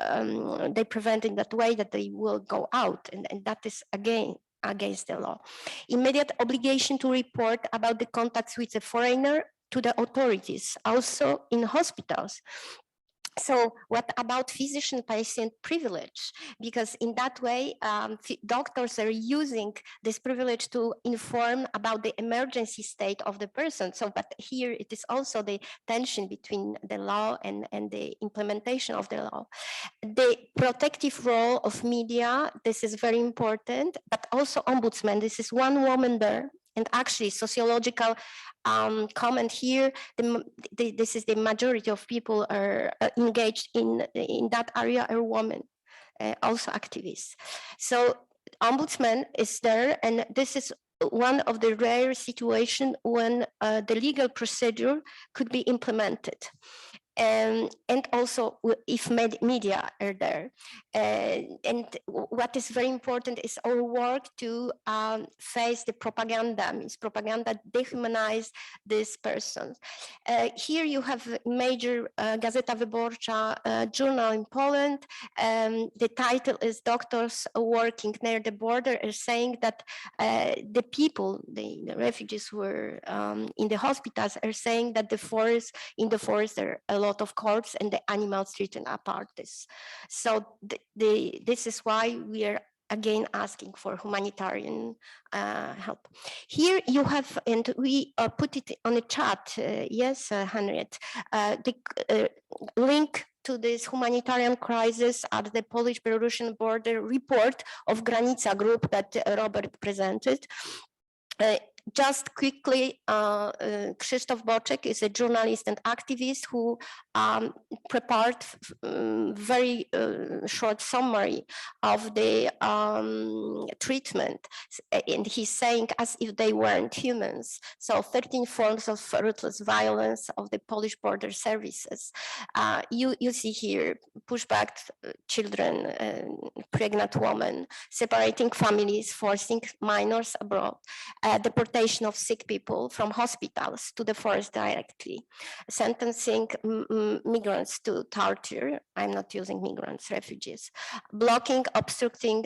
prevent in that way that they will go out, and that is again against the law. Immediate obligation to report about the contacts with a foreigner to the authorities, also in hospitals. So what about physician-patient privilege? Because in that way, doctors are using this privilege to inform about the emergency state of the person. So, but here it is also the tension between the law and the implementation of the law. The protective role of media, this is very important, but also ombudsman. This is one woman there. And actually, sociological comment here, this is the majority of people are engaged in that area are women, also activists. So ombudsman is there, and this is one of the rare situations when the legal procedure could be implemented. And also if media are there. And what is very important is our work to face the propaganda, means propaganda dehumanize this person. Here you have a major Gazeta Wyborcza journal in Poland. The title is Doctors Working Near the Border are saying that the people, the refugees who were in the hospitals are saying that in the forest there are a lot of corpses and the animals treated apart. So this is why we are again asking for humanitarian help. Here you have, and we put it on the chat, yes, Henriette, the link to this humanitarian crisis at the Polish-Belarusian border report of Granica group that Robert presented. Just quickly, Krzysztof Boczek is a journalist and activist who prepared very short summary of the treatment, and he's saying as if they weren't humans. So 13 forms of ruthless violence of the Polish border services. You see here, pushback children, pregnant women, separating families, forcing minors abroad, deportation of sick people from hospitals to the forest directly, sentencing migrants to torture. I'm not using migrants, refugees, blocking, obstructing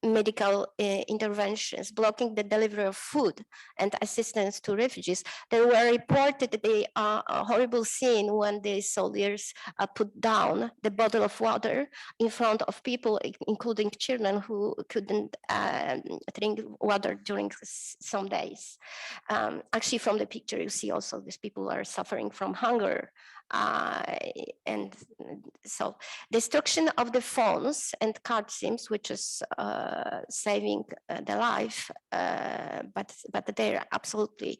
medical interventions, blocking the delivery of food and assistance to refugees. There were reported the horrible scene when the soldiers put down the bottle of water in front of people, including children who couldn't drink water during some some days. Actually, from the picture, you see also these people are suffering from hunger. And so destruction of the phones and card SIMs, which is saving the life, but they're absolutely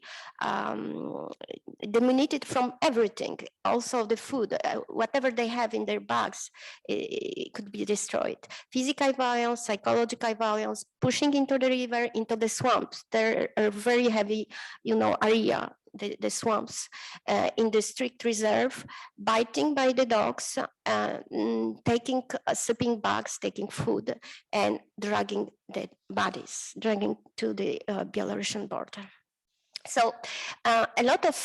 diminuted from everything. Also the food, whatever they have in their bags, it could be destroyed. Physical violence, psychological violence, pushing into the river, into the swamps. They're a very heavy, area. The swamps in the strict reserve, biting by the dogs, taking sleeping bags, taking food, and dragging the bodies, dragging to the Belarusian border. So a lot of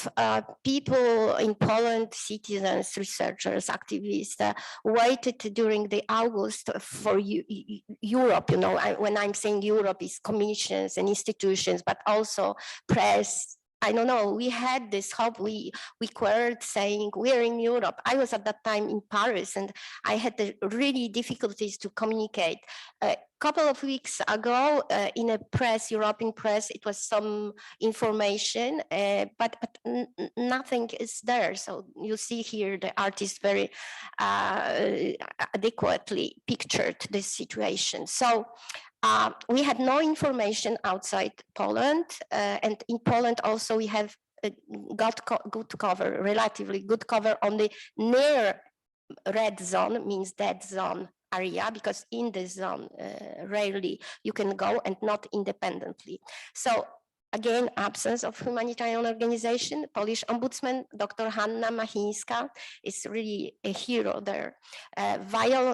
people in Poland, citizens, researchers, activists, waited during the August for Europe. When I'm saying Europe, is commissions and institutions, but also press. I don't know, we had this hope, we queried saying we're in Europe. I was at that time in Paris and I had the really difficulties to communicate. A couple of weeks ago in a press, European press, it was some information, but nothing is there. So you see here the artist very adequately pictured this situation. So we had no information outside Poland, and in Poland also we have good cover, relatively good cover on the near red zone, means dead zone area, because in this zone rarely you can go and not independently. So again, absence of humanitarian organization. Polish ombudsman, Dr. Hanna Machińska, is really a hero there.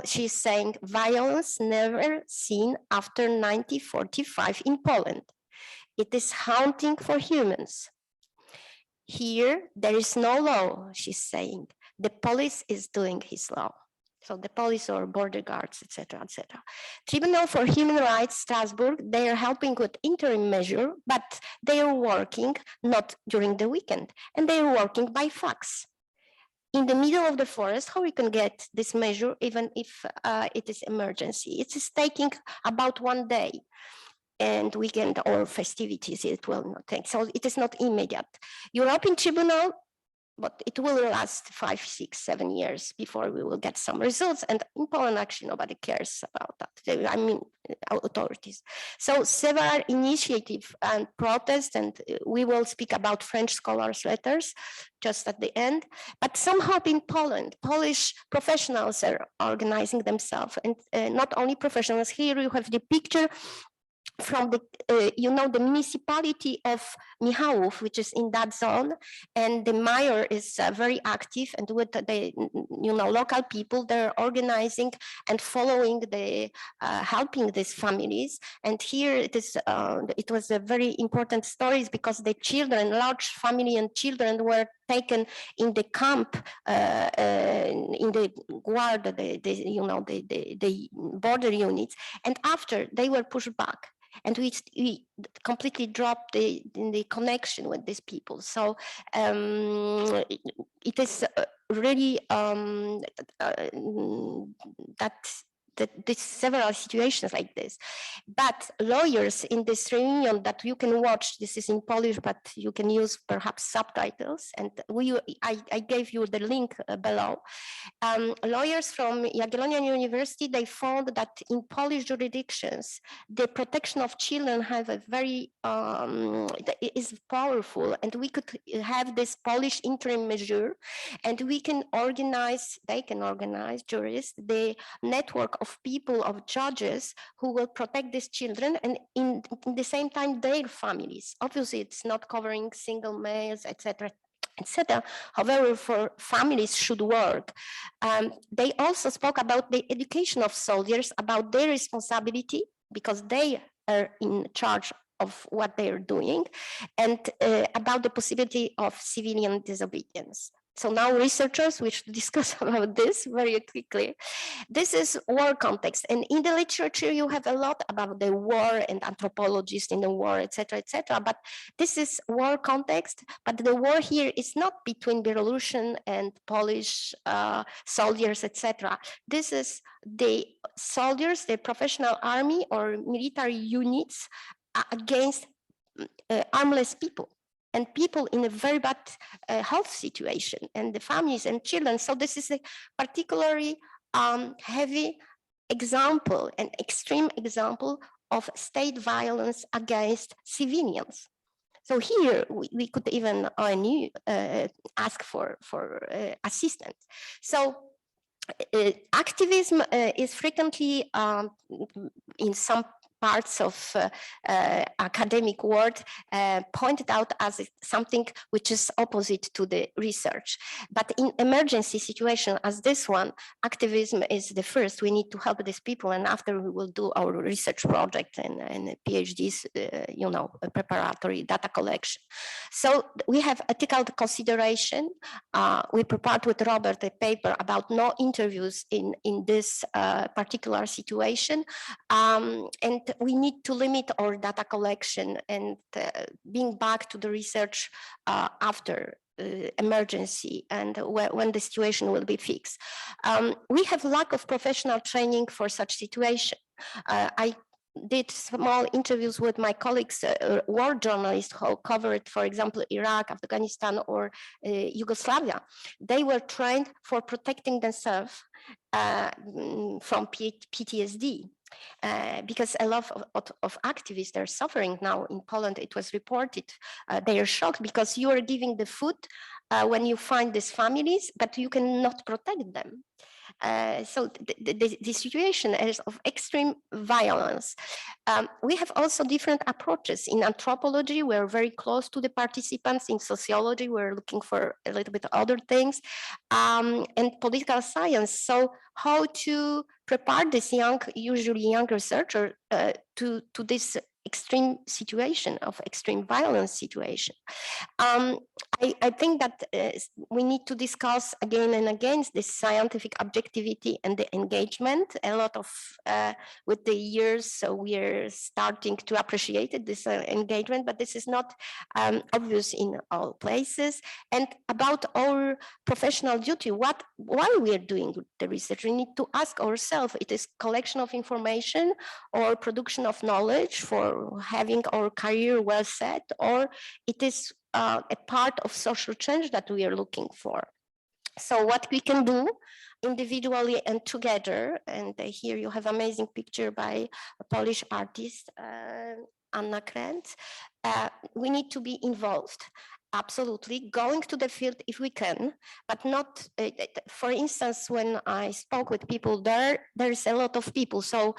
She's saying violence never seen after 1945 in Poland. It is haunting for humans. Here, there is no law, she's saying. The police is doing his law. So the police or border guards, etc., etc. Tribunal for Human Rights, Strasbourg, they are helping with interim measure, but they are working not during the weekend, and they are working by fax. In the middle of the forest, how we can get this measure, even if it is emergency? It is taking about 1 day, and weekend or festivities, it will not take. So it is not immediate. European Tribunal, but it will last 5, 6, 7 years before we will get some results. And in Poland, actually, nobody cares about that. I mean, authorities. So several initiatives and protests, and we will speak about French scholars' letters just at the end. But somehow in Poland, Polish professionals are organizing themselves, and not only professionals. Here you have the picture from the, the municipality of Michałów, which is in that zone, and the mayor is very active, and with the, local people, they're organizing and following the, helping these families. And here it is, it was a very important stories because the children, large family and children were taken in the camp, in the guard, the border units, and after they were pushed back. And we completely dropped the connection with these people. So it is really there's several situations like this. But lawyers in this reunion that you can watch, this is in Polish, but you can use perhaps subtitles. And I gave you the link below. Lawyers from Jagiellonian University, they found that in Polish jurisdictions, the protection of children have a very, is powerful. And we could have this Polish interim measure, and we can organize, they can organize, jurists, the network of people, of judges who will protect these children, and in the same time their families. Obviously it's not covering single males, etc., etc. However, for families should work. They also spoke about the education of soldiers, about their responsibility, because they are in charge of what they are doing, and about the possibility of civilian disobedience. So now researchers will discuss about this very quickly. This is war context, and in the literature you have a lot about the war and anthropologists in the war, etc., etc. But this is war context. But the war here is not between Belarusian and Polish soldiers, etc. This is the soldiers, the professional army or military units against armless people and people in a very bad health situation, and the families and children. So this is a particularly heavy example, an extreme example of state violence against civilians. So here we could even ask for assistance. So activism is frequently in some parts of academic world pointed out as something which is opposite to the research. But in emergency situation as this one, activism is the first. We need to help these people, and after we will do our research project and PhDs, preparatory data collection. So we have ethical consideration. We prepared with Robert a paper about no interviews in this particular situation, and we need to limit our data collection and being back to the research after emergency and when the situation will be fixed. We have lack of professional training for such situation. I did small interviews with my colleagues, war journalists who covered, for example, Iraq, Afghanistan, or Yugoslavia. They were trained for protecting themselves from PTSD. Because a lot of activists are suffering now in Poland. It was reported they are shocked because you are giving the food when you find these families, but you cannot protect them. So the situation is of extreme violence. We have also different approaches. In anthropology, we're very close to the participants. In sociology, we're looking for a little bit other things. And political science, so how to prepare this usually young researcher to this extreme situation of extreme violence situation. I think that we need to discuss again and again this scientific objectivity and the engagement. A lot of with the years, so we are starting to appreciate this engagement, but this is not obvious in all places. And about our professional duty, why we are doing the research, we need to ask ourselves: it is collection of information or production of knowledge for having our career well set, or it is a part of social change that we are looking for. So what we can do individually and together, and here you have amazing picture by a Polish artist, Anna Krent. We need to be involved. Absolutely, going to the field if we can, but not, for instance, when I spoke with people there's a lot of people, so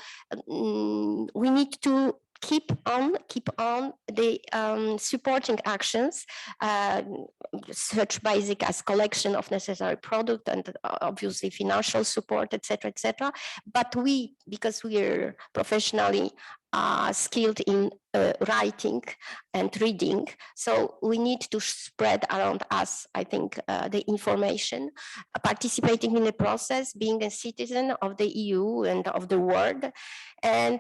we need to keep on the supporting actions, such basic as collection of necessary product and obviously financial support, etc., etc. But because we are professionally skilled in writing and reading, so we need to spread around us, I think, the information, participating in the process, being a citizen of the EU and of the world, and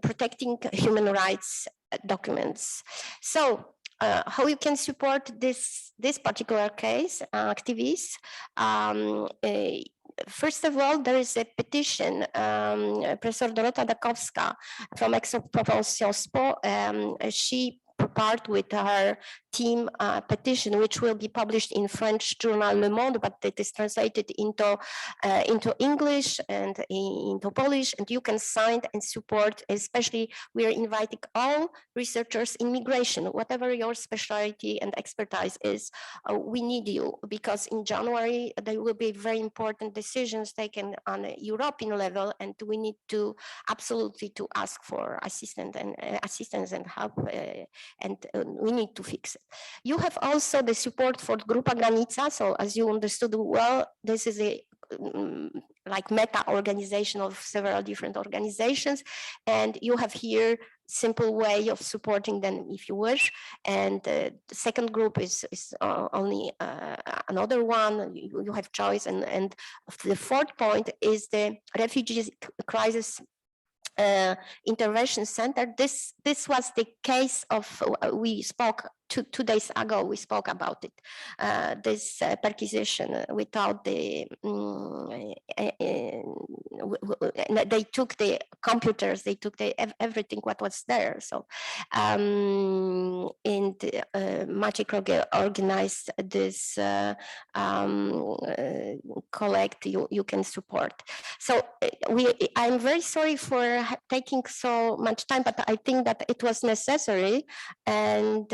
protecting human rights documents. So how you can support this particular case, activists? First of all, there is a petition. Professor Dorota Dakowska from Exopropulsion SPO, she prepared with her team a petition which will be published in French journal Le Monde, but it is translated into English and into Polish, and you can sign and support. Especially, we are inviting all researchers in migration, whatever your specialty and expertise is. We need you, because in January there will be very important decisions taken on a European level, and we need to absolutely to ask for assistance and help, and we need to fix it. You have also the support for Grupa Granica. So as you understood well, this is a like meta organization of several different organizations, and you have here simple way of supporting them if you wish. And the second group is only another one. You have choice, and the fourth point is the Refugee Crisis Intervention Center. This was the case of, we spoke 2 days ago we spoke about it. This perquisition without the they took the computers, they took everything what was there. So and Maciej organized this collect you can support. So I'm very sorry for taking so much time, but I think that it was necessary, and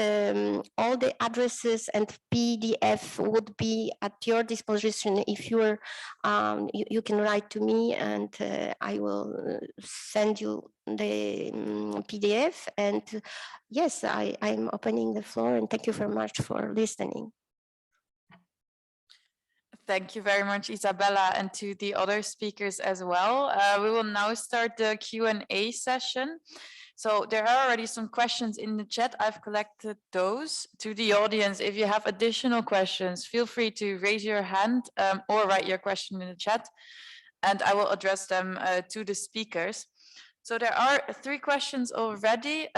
all the addresses and PDF would be at your disposition. If you're you can write to me, and I will send you the PDF. And yes, I'm opening the floor, and thank you very much for listening. Thank you very much, Isabella, and to the other speakers as well. We will now start the Q&A session. So there are already some questions in the chat. I've collected those. To the audience, if you have additional questions, feel free to raise your hand or write your question in the chat, and I will address them to the speakers. So there are 3 questions already.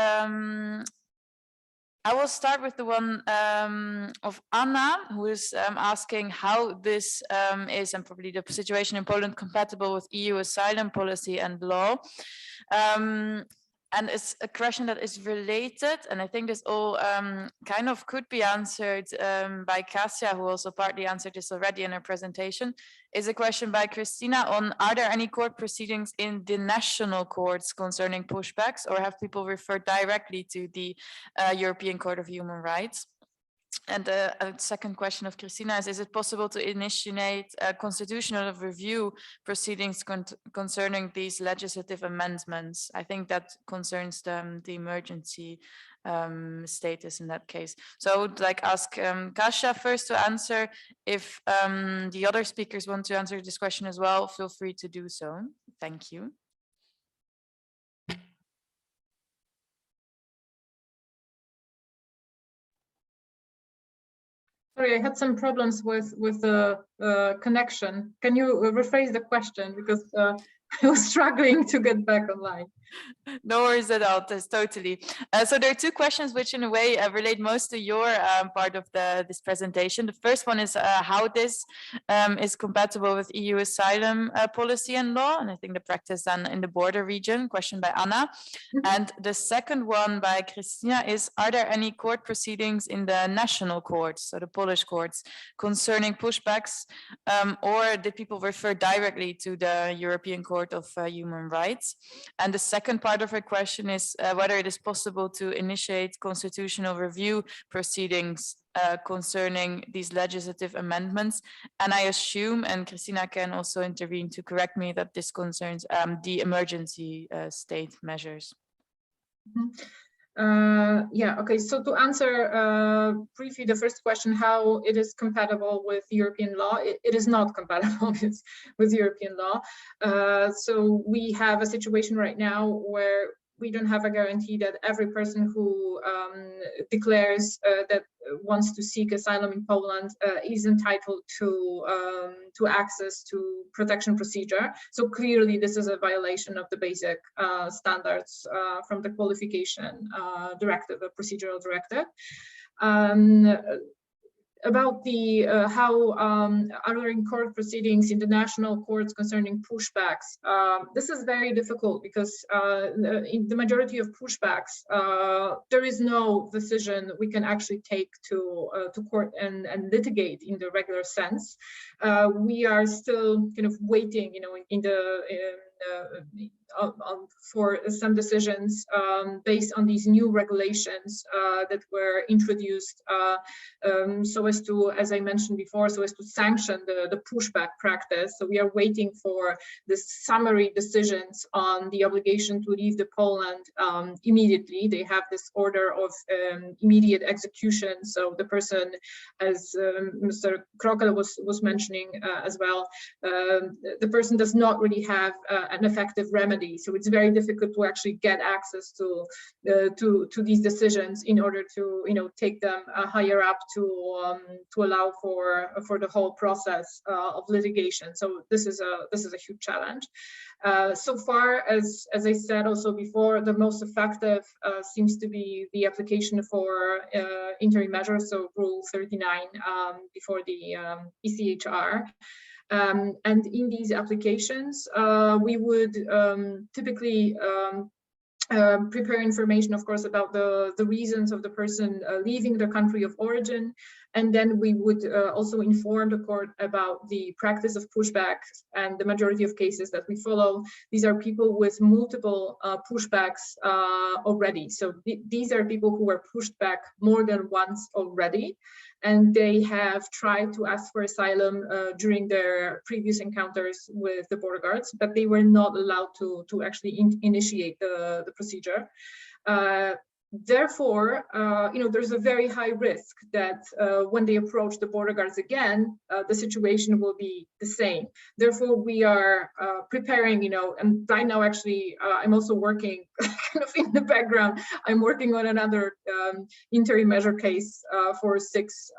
I will start with the one of Anna, who is asking how this is, and probably the situation in Poland, compatible with EU asylum policy and law. And it's a question that is related, and I think this all kind of could be answered by Kasia, who also partly answered this already in her presentation, is a question by Christina on, are there any court proceedings in the national courts concerning pushbacks, or have people referred directly to the European Court of Human Rights? And a second question of Christina is it possible to initiate constitutional review proceedings concerning these legislative amendments? I think that concerns the emergency status in that case. So I would like ask Kasia first to answer. If the other speakers want to answer this question as well, feel free to do so. Thank you. Sorry, I had some problems with the connection. Can you rephrase the question, because I was struggling to get back online. No worries at all, totally. So there are 2 questions which in a way relate most to your part of this presentation. The first one is how this is compatible with EU asylum policy and law, and I think the practice done in the border region, question by Anna. And the second one by Christina is, are there any court proceedings in the national courts, so the Polish courts, concerning pushbacks, or did people refer directly to the European Court of Human Rights? And the second part of her question is whether it is possible to initiate constitutional review proceedings concerning these legislative amendments. And I assume, and Christina can also intervene to correct me, that this concerns the emergency state measures. Yeah, okay, so to answer briefly the first question, how it is compatible with European law, it is not compatible with European law. So we have a situation right now where we don't have a guarantee that every person who declares that wants to seek asylum in Poland is entitled to access to protection procedure. So clearly this is a violation of the basic standards from the qualification directive, a procedural directive. About the how are in court proceedings in the national courts concerning pushbacks. This is very difficult because in the majority of pushbacks, there is no decision we can actually take to court and litigate in the regular sense. We are still kind of waiting, for some decisions based on these new regulations that were introduced so as to, as I mentioned before, so as to sanction the pushback practice. So we are waiting for the summary decisions on the obligation to leave the Poland immediately. They have this order of immediate execution. So the person, as Mr. Krokel was mentioning as well, the person does not really have an effective remedy already. So it's very difficult to actually get access to these decisions in order to, you know, take them higher up to allow for the whole process of litigation. So this is a huge challenge. So far, as I said also before, the most effective seems to be the application for interim measures, so Rule 39 before the ECHR. And in these applications, we would typically prepare information, of course, about the reasons of the person leaving the country of origin. And then we would also inform the court about the practice of pushbacks, and the majority of cases that we follow, these are people with multiple pushbacks already. So these are people who were pushed back more than once already, and they have tried to ask for asylum during their previous encounters with the border guards, but they were not allowed to actually initiate the procedure. Therefore, you know, there's a very high risk that when they approach the border guards again, the situation will be the same. Therefore, we are preparing, you know, and right now actually I'm also working kind of in the background. I'm working on another interim measure case for 6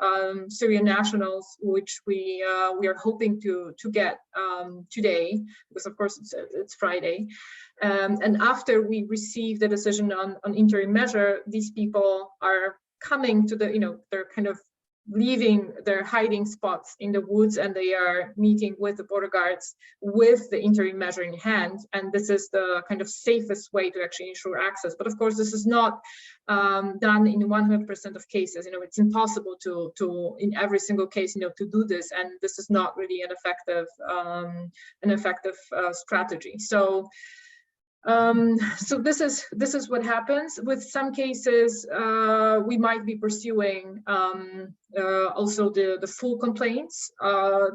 Syrian nationals, which we are hoping to get today, because of course it's Friday. And after we receive the decision on interim measure, these people are coming to the, you know, they're kind of leaving their hiding spots in the woods, and they are meeting with the border guards with the interim measure in hand. And this is the kind of safest way to actually ensure access. But of course, this is not done in 100% of cases. You know, it's impossible to in every single case, you know, to do this. And this is not really an effective strategy. So this is what happens. With some cases, we might be pursuing also the full complaints.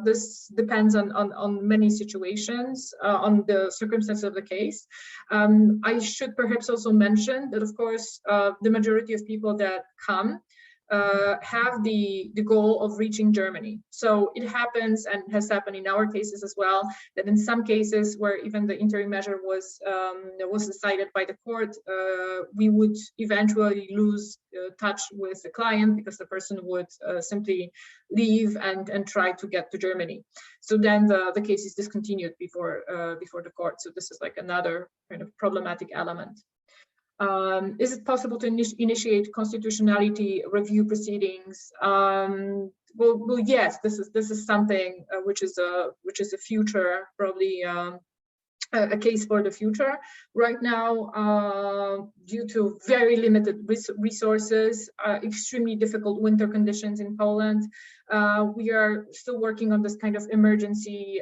This depends on many situations, on the circumstances of the case. I should perhaps also mention that, of course, the majority of people that come have the goal of reaching Germany. So it happens, and has happened in our cases as well, that in some cases where even the interim measure was decided by the court, we would eventually lose touch with the client, because the person would simply leave and try to get to Germany. So then the case is discontinued before the court. So this is like another kind of problematic element. Is it possible to initiate constitutionality review proceedings? Well, yes. This is something which is a future, probably a case for the future. Right now, due to very limited resources, extremely difficult winter conditions in Poland, we are still working on this kind of emergency,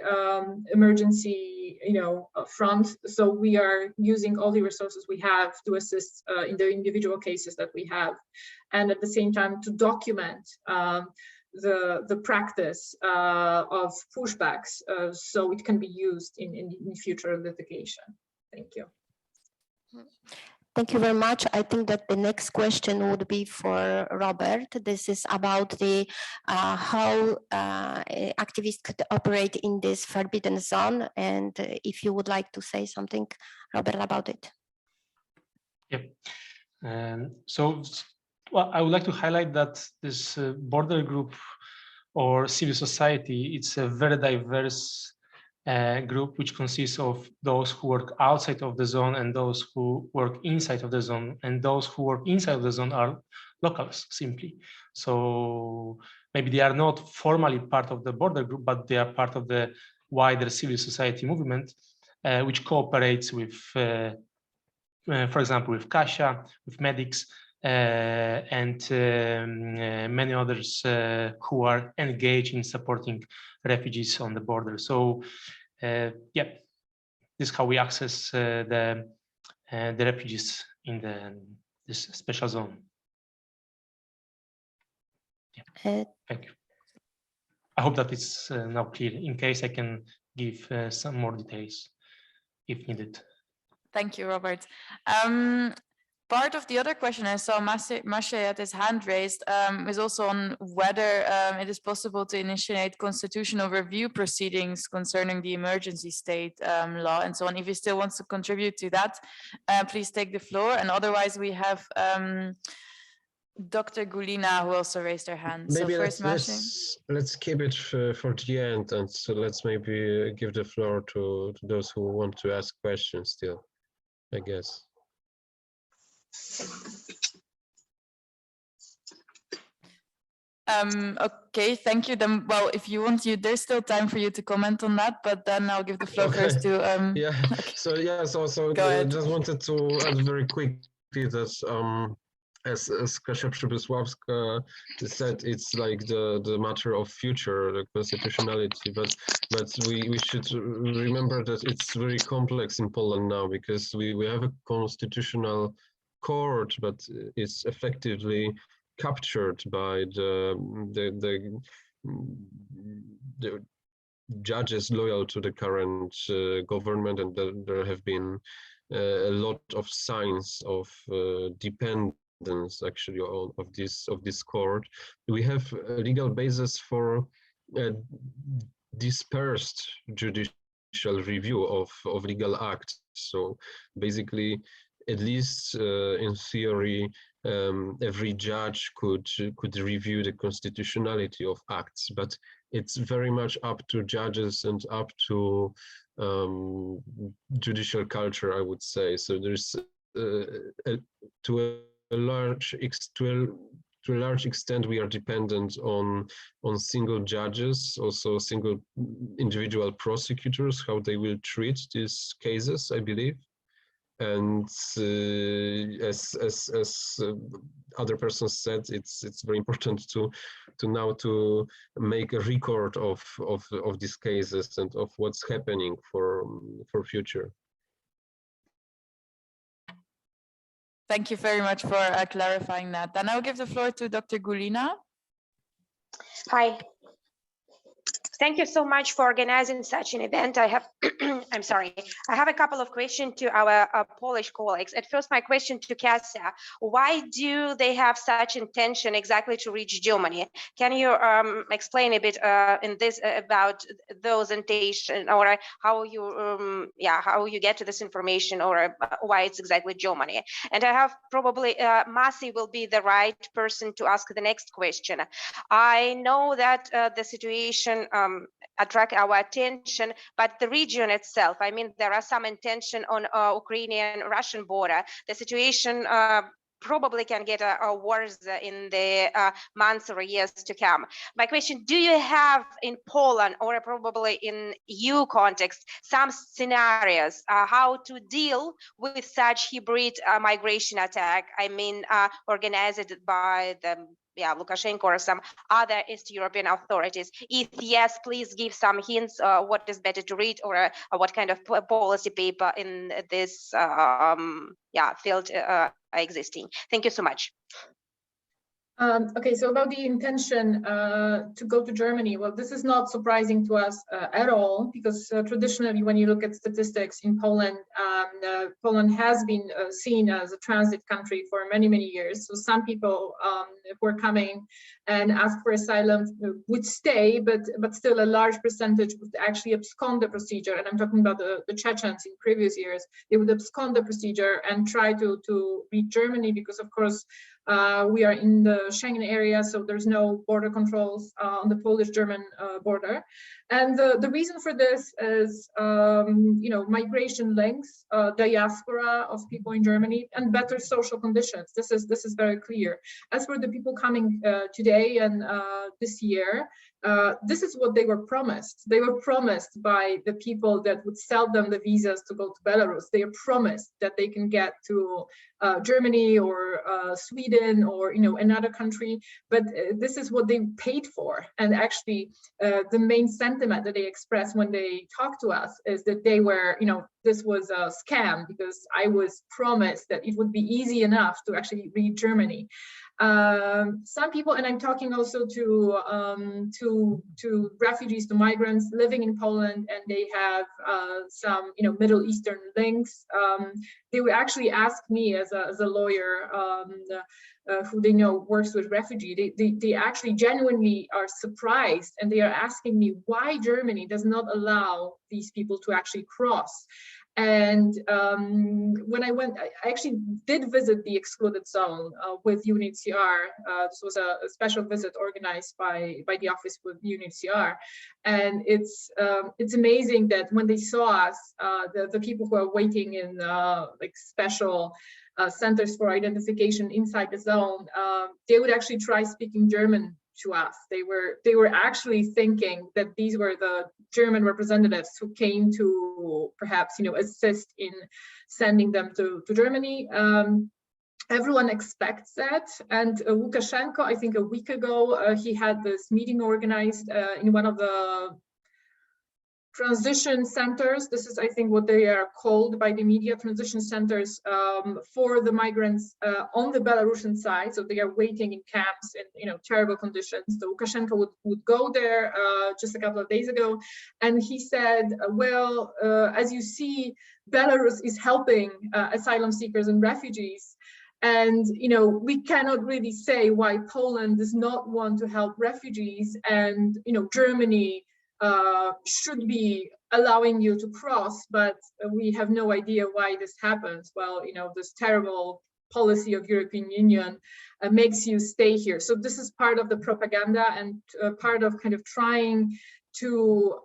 front. So we are using all the resources we have to assist in the individual cases that we have, and at the same time to document the practice of pushbacks, so it can be used in future litigation. Thank you. Thank you very much. I think that the next question would be for Robert. This is about the how activists could operate in this forbidden zone, and if you would like to say something, Robert, about it. Yep. Well, I would like to highlight that this border group or civil society, it's a very diverse group, which consists of those who work outside of the zone and those who work inside of the zone, and those who work inside of the zone are locals simply. So maybe they are not formally part of the border group, but they are part of the wider civil society movement, which cooperates with, for example, with Kasia, with medics, and many others who are engaged in supporting refugees on the border. So yeah, this is how we access the refugees in this special zone. Yeah. Thank you. I hope that it's now clear. In case I can give some more details if needed. Thank you, Robert. Part of the other question I saw Maciej had his hand raised is also on whether it is possible to initiate constitutional review proceedings concerning the emergency state law and so on. If he still wants to contribute to that, please take the floor. And otherwise we have Dr. Gulina, who also raised her hand. Maybe so first, let's keep it for the end, and so let's maybe give the floor to those who want to ask questions still, I guess. Okay, thank you. Then, well, if you want, there's still time for you to comment on that, but then I'll give the floor first to. Yeah. Okay. So Go ahead. just wanted to add very quickly that as Kasia Przybysławska said, it's like the matter of future, the constitutionality, but we should remember that it's very complex in Poland now, because we have a constitutional court, but it's effectively captured by the judges loyal to the current government, and there have been a lot of signs of dependence actually of this court. We have a legal basis for dispersed judicial review of legal acts. So basically, at least in theory, every judge could review the constitutionality of acts, but it's very much up to judges and up to judicial culture, I would say. So there's to a large extent we are dependent on single judges, also single individual prosecutors, how they will treat these cases, I believe. And as other persons said, it's very important to now to make a record of these cases and of what's happening for future. Thank you very much for clarifying that. Then I'll give the floor to Dr. Gulina. Hi. Thank you so much for organizing such an event. I have, I'm sorry, I have a couple of questions to our Polish colleagues. At first, my question to Kasia: why do they have such intention exactly to reach Germany? Can you explain a bit in this about those intention, or how you, how you get to this information, or why it's exactly Germany? And I have probably Maciej will be the right person to ask the next question. I know that the situation attract our attention, but the region itself, I mean, there are some intention on Ukrainian-Russian border. The situation probably can get worse in the months or years to come. My question: do you have in Poland, or probably in EU context, some scenarios how to deal with such hybrid migration attack? I mean, organized by the Lukashenko or some other East European authorities? If yes, please give some hints what is better to read, or what kind of policy paper in this field existing. Thank you so much. Okay, so about the intention to go to Germany, well, this is not surprising to us at all, because traditionally, when you look at statistics in Poland, Poland has been seen as a transit country for many, many years. So some people who are coming and ask for asylum would stay, but still a large percentage would actually abscond the procedure. And I'm talking about the Chechens in previous years. They would abscond the procedure and try to reach Germany, because of course, we are in the Schengen area, so there's no border controls on the Polish-German border. And the reason for this is, migration links, diaspora of people in Germany, and better social conditions. This is very clear. As for the people coming today and this year, this is what they were promised. They were promised by the people that would sell them the visas to go to Belarus. They are promised that they can get to Germany or Sweden or another country, but this is what they paid for. And actually, the main sentiment that they express when they talk to us is that they were, this was a scam, because I was promised that it would be easy enough to actually reach Germany. Some people, and I'm talking also to refugees, to migrants living in Poland, and they have some, Middle Eastern links. They would actually ask me as a lawyer who they know works with refugees. They actually genuinely are surprised, and they are asking me why Germany does not allow these people to actually cross. And when I went, I actually did visit the excluded zone with UNHCR. This was a special visit organized by the office with UNHCR. And it's amazing that when they saw us, the people who are waiting in like special centers for identification inside the zone, they would actually try speaking German to us. They were actually thinking that these were the German representatives who came to perhaps assist in sending them to Germany. Everyone expects that, and Lukashenko, I think a week ago, he had this meeting organized in one of the transition centers. This is, I think, what they are called by the media, transition centers for the migrants on the Belarusian side. So they are waiting in camps in terrible conditions. So Lukashenko would go there just a couple of days ago, and he said, well, as you see, Belarus is helping asylum seekers and refugees. And we cannot really say why Poland does not want to help refugees, and Germany should be allowing you to cross, but we have no idea why this happens. Well, this terrible policy of European Union makes you stay here. So this is part of the propaganda and part of kind of trying to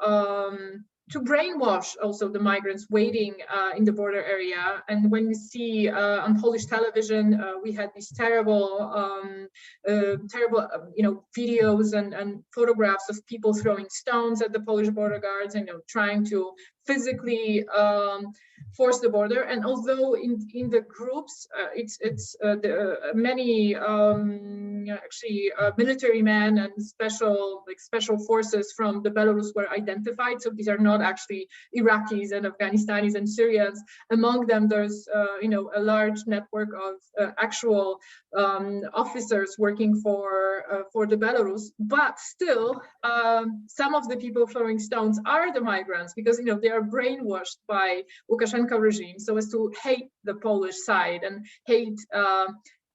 brainwash also the migrants waiting in the border area. And when we see on Polish television, we had these terrible videos and photographs of people throwing stones at the Polish border guards, trying to physically force the border. And although in the groups, many military men and special forces from the Belarus were identified. So these are not actually Iraqis and Afghanis and Syrians. Among them, there's a large network of actual officers working for the Belarus. But still, some of the people throwing stones are the migrants, because they are brainwashed by Lukashenko regime so as to hate the Polish side and hate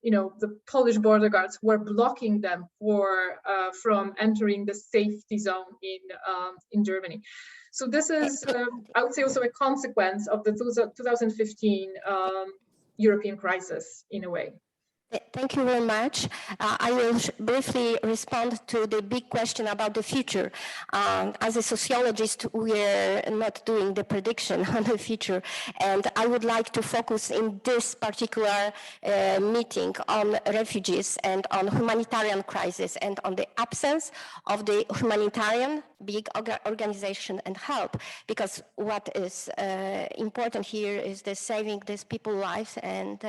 the Polish border guards who are blocking them from entering the safety zone in Germany. So this is, I would say, also a consequence of the 2015 European crisis in a way. Thank you very much. I will briefly respond to the big question about the future. As a sociologist, we're not doing the prediction on the future, and I would like to focus in this particular meeting on refugees and on humanitarian crisis and on the absence of the humanitarian big organization and help, because what is important here is the saving these people's lives, and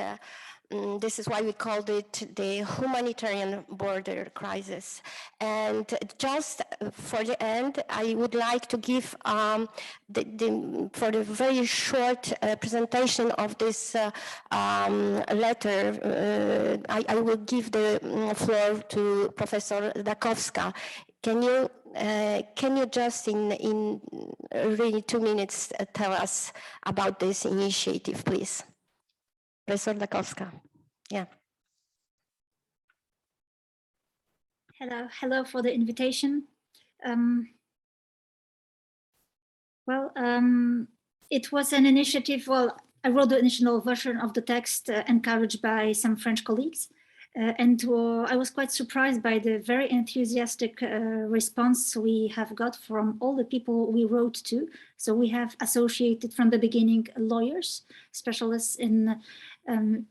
this is why we called it the humanitarian border crisis. And just for the end, I would like to give for the very short presentation of this letter, I will give the floor to Professor Dakowska. Can you just in really 2 minutes tell us about this initiative, please? Professor Dakowska. Yeah. Hello for the invitation. It was an initiative. Well, I wrote the initial version of the text encouraged by some French colleagues. And I was quite surprised by the very enthusiastic response we have got from all the people we wrote to. So we have associated from the beginning lawyers, specialists in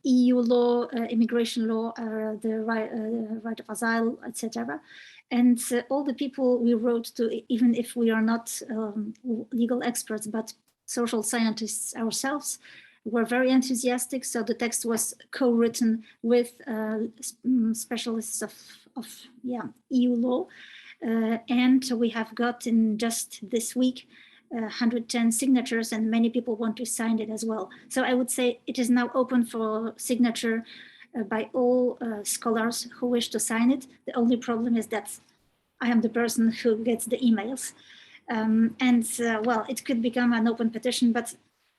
EU law, immigration law, the right of asylum, etc. And all the people we wrote to, even if we are not legal experts, but social scientists ourselves, were very enthusiastic. So the text was co-written with specialists of EU law. And we have got in just this week 110 signatures, and many people want to sign it as well. So I would say it is now open for signature by all scholars who wish to sign it. The only problem is that I am the person who gets the emails. Well, it could become an open petition, but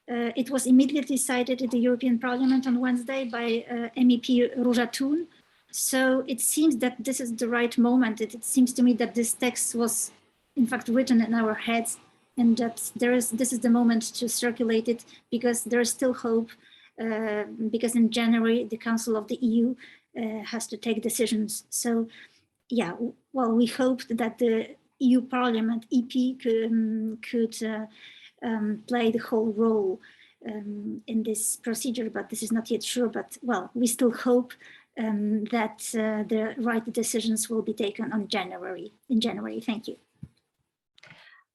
it was immediately cited in the European Parliament on Wednesday by MEP Róża Thun. So it seems that this is the right moment. It seems to me that this text was in fact written in our heads, and that this is the moment to circulate it, because there is still hope, because in January, the Council of the EU has to take decisions. So yeah, well, we hoped that the EU Parliament, EP, could play the whole role in this procedure, but this is not yet sure. But well, we still hope that the right decisions will be taken in January. Thank you.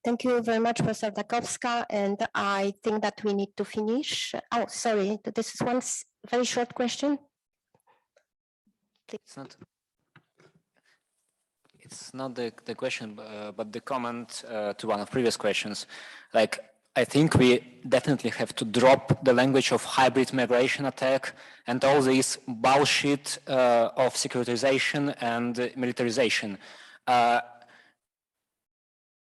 Thank you very much, Professor Dąbrowska. And I think that we need to finish. Oh, sorry, this is one very short question. It's not the question, but the comment to one of previous questions. Like, I think we definitely have to drop the language of hybrid migration attack and all this bullshit of securitization and militarization.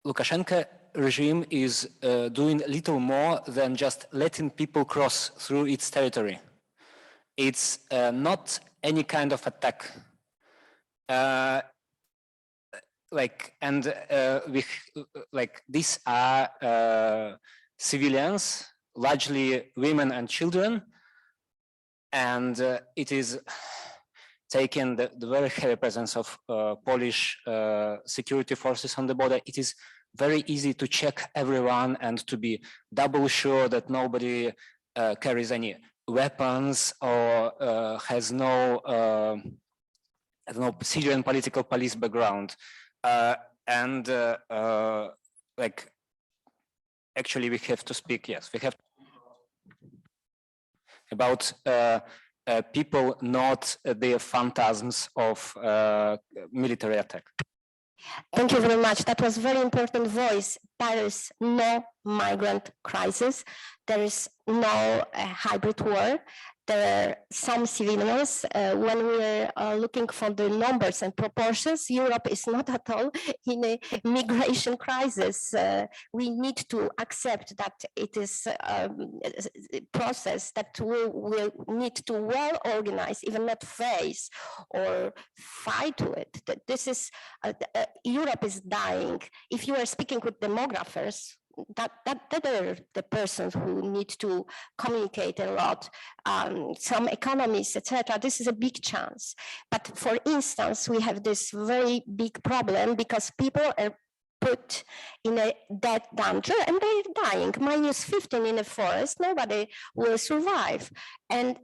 Lukashenko regime is doing little more than just letting people cross through its territory. It's not any kind of attack. These are civilians, largely women and children, and it is taking the very heavy presence of Polish security forces on the border. It is very easy to check everyone and to be double sure that nobody carries any weapons or has no Syrian political police background. Actually we have to speak, yes, we have about people, not the phantasms of military attack. Thank you very much. That was a very important voice. There is no migrant crisis. There is no hybrid war. There are some civilians. When we're looking for the numbers and proportions, Europe is not at all in a migration crisis. We need to accept that it is a process that we will need to well organize, even not face or fight with. This is, Europe is dying. If you are speaking with demographers, that are the persons who need to communicate a lot, some economists, etc. This is a big chance. But for instance, we have this very big problem because people are put in a dead danger and they're dying. -15 in the forest, nobody will survive. And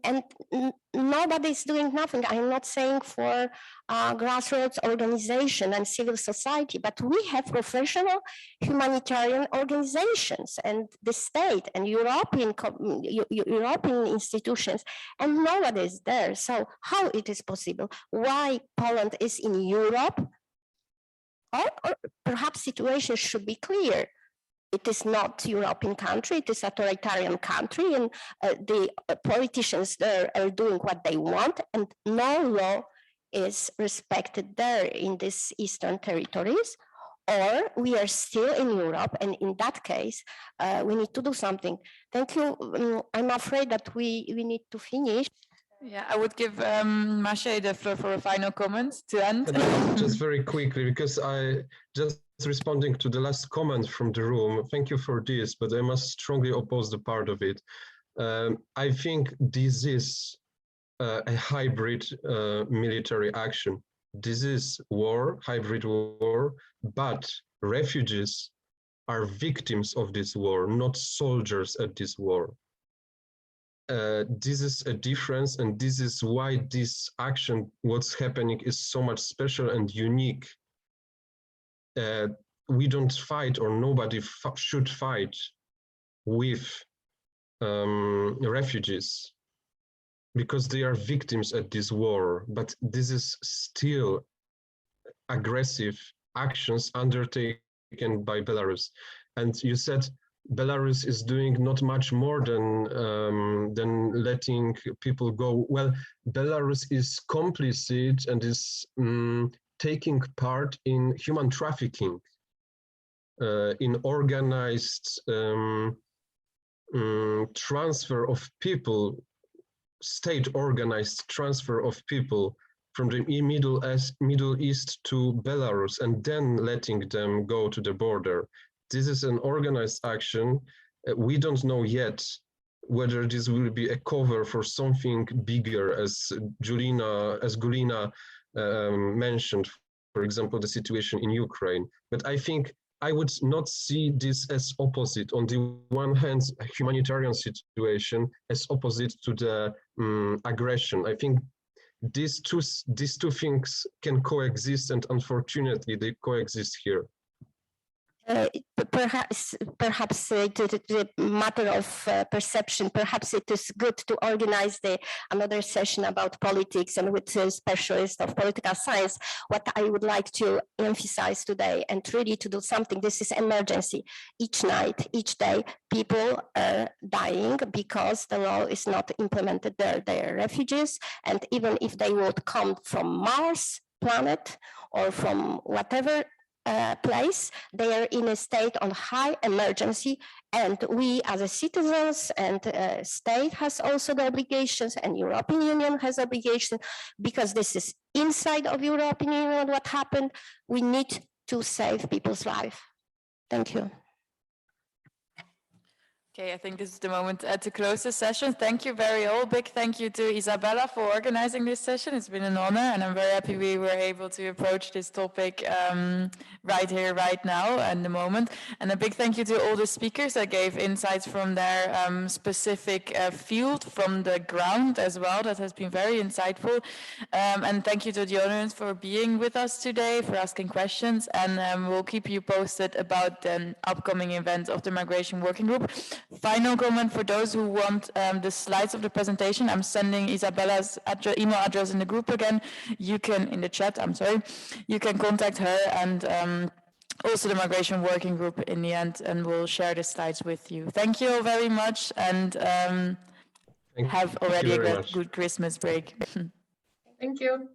nobody is doing nothing. I'm not saying for grassroots organization and civil society, but we have professional humanitarian organizations and the state and European institutions, and nobody is there. So how it is possible? Why Poland is in Europe? Or perhaps situation should be clear. It is not European country, it is authoritarian country, and the politicians there are doing what they want, and no law is respected there in these eastern territories. Or we are still in Europe, and in that case, we need to do something. Thank you. I'm afraid that we need to finish. Yeah, I would give Maciej the floor for a final comment to end. Just very quickly, because I just responding to the last comment from the room. Thank you for this, but I must strongly oppose the part of it. I think this is a hybrid military action. This is war, hybrid war, but refugees are victims of this war, not soldiers at this war. This is a difference, and this is why this action, what's happening, is so much special and unique. We don't fight, or nobody should fight with refugees because they are victims at this war, but this is still aggressive actions undertaken by Belarus. And you said Belarus is doing not much more than letting people go. Well, Belarus is complicit and is taking part in human trafficking, in organized transfer of people, state organized transfer of people from the Middle East to Belarus and then letting them go to the border. This is an organized action. We don't know yet whether this will be a cover for something bigger, as Gulina mentioned, for example, the situation in Ukraine. But I think I would not see this as opposite. On the one hand, a humanitarian situation as opposite to the aggression. I think these two things can coexist, and unfortunately, they coexist here. Perhaps the matter of perception, perhaps it is good to organize another session about politics and with a specialist of political science. What I would like to emphasize today and really to do something, this is emergency. Each night, each day, people are dying because the law is not implemented there. They are refugees, and even if they would come from Mars planet or from whatever place, they are in a state of high emergency, and we as a citizens and state has also the obligations, and European Union has obligation, because this is inside of European Union what happened. We need to save people's life. Thank you. Okay, I think this is the moment to close the session. Thank you very all. Big thank you to Isabella for organizing this session. It's been an honor, and I'm very happy we were able to approach this topic right here, right now, and the moment. And a big thank you to all the speakers that gave insights from their specific field, from the ground as well. That has been very insightful. And thank you to the audience for being with us today, for asking questions. And we'll keep you posted about the upcoming events of the Migration Working Group. Final comment for those who want the slides of the presentation. I'm sending Isabella's email address in the group again. You can, in the chat, I'm sorry. You can contact her and also the Migration Working Group in the end, and we'll share the slides with you. Thank you all very much, and have already a good Christmas break. Thank you.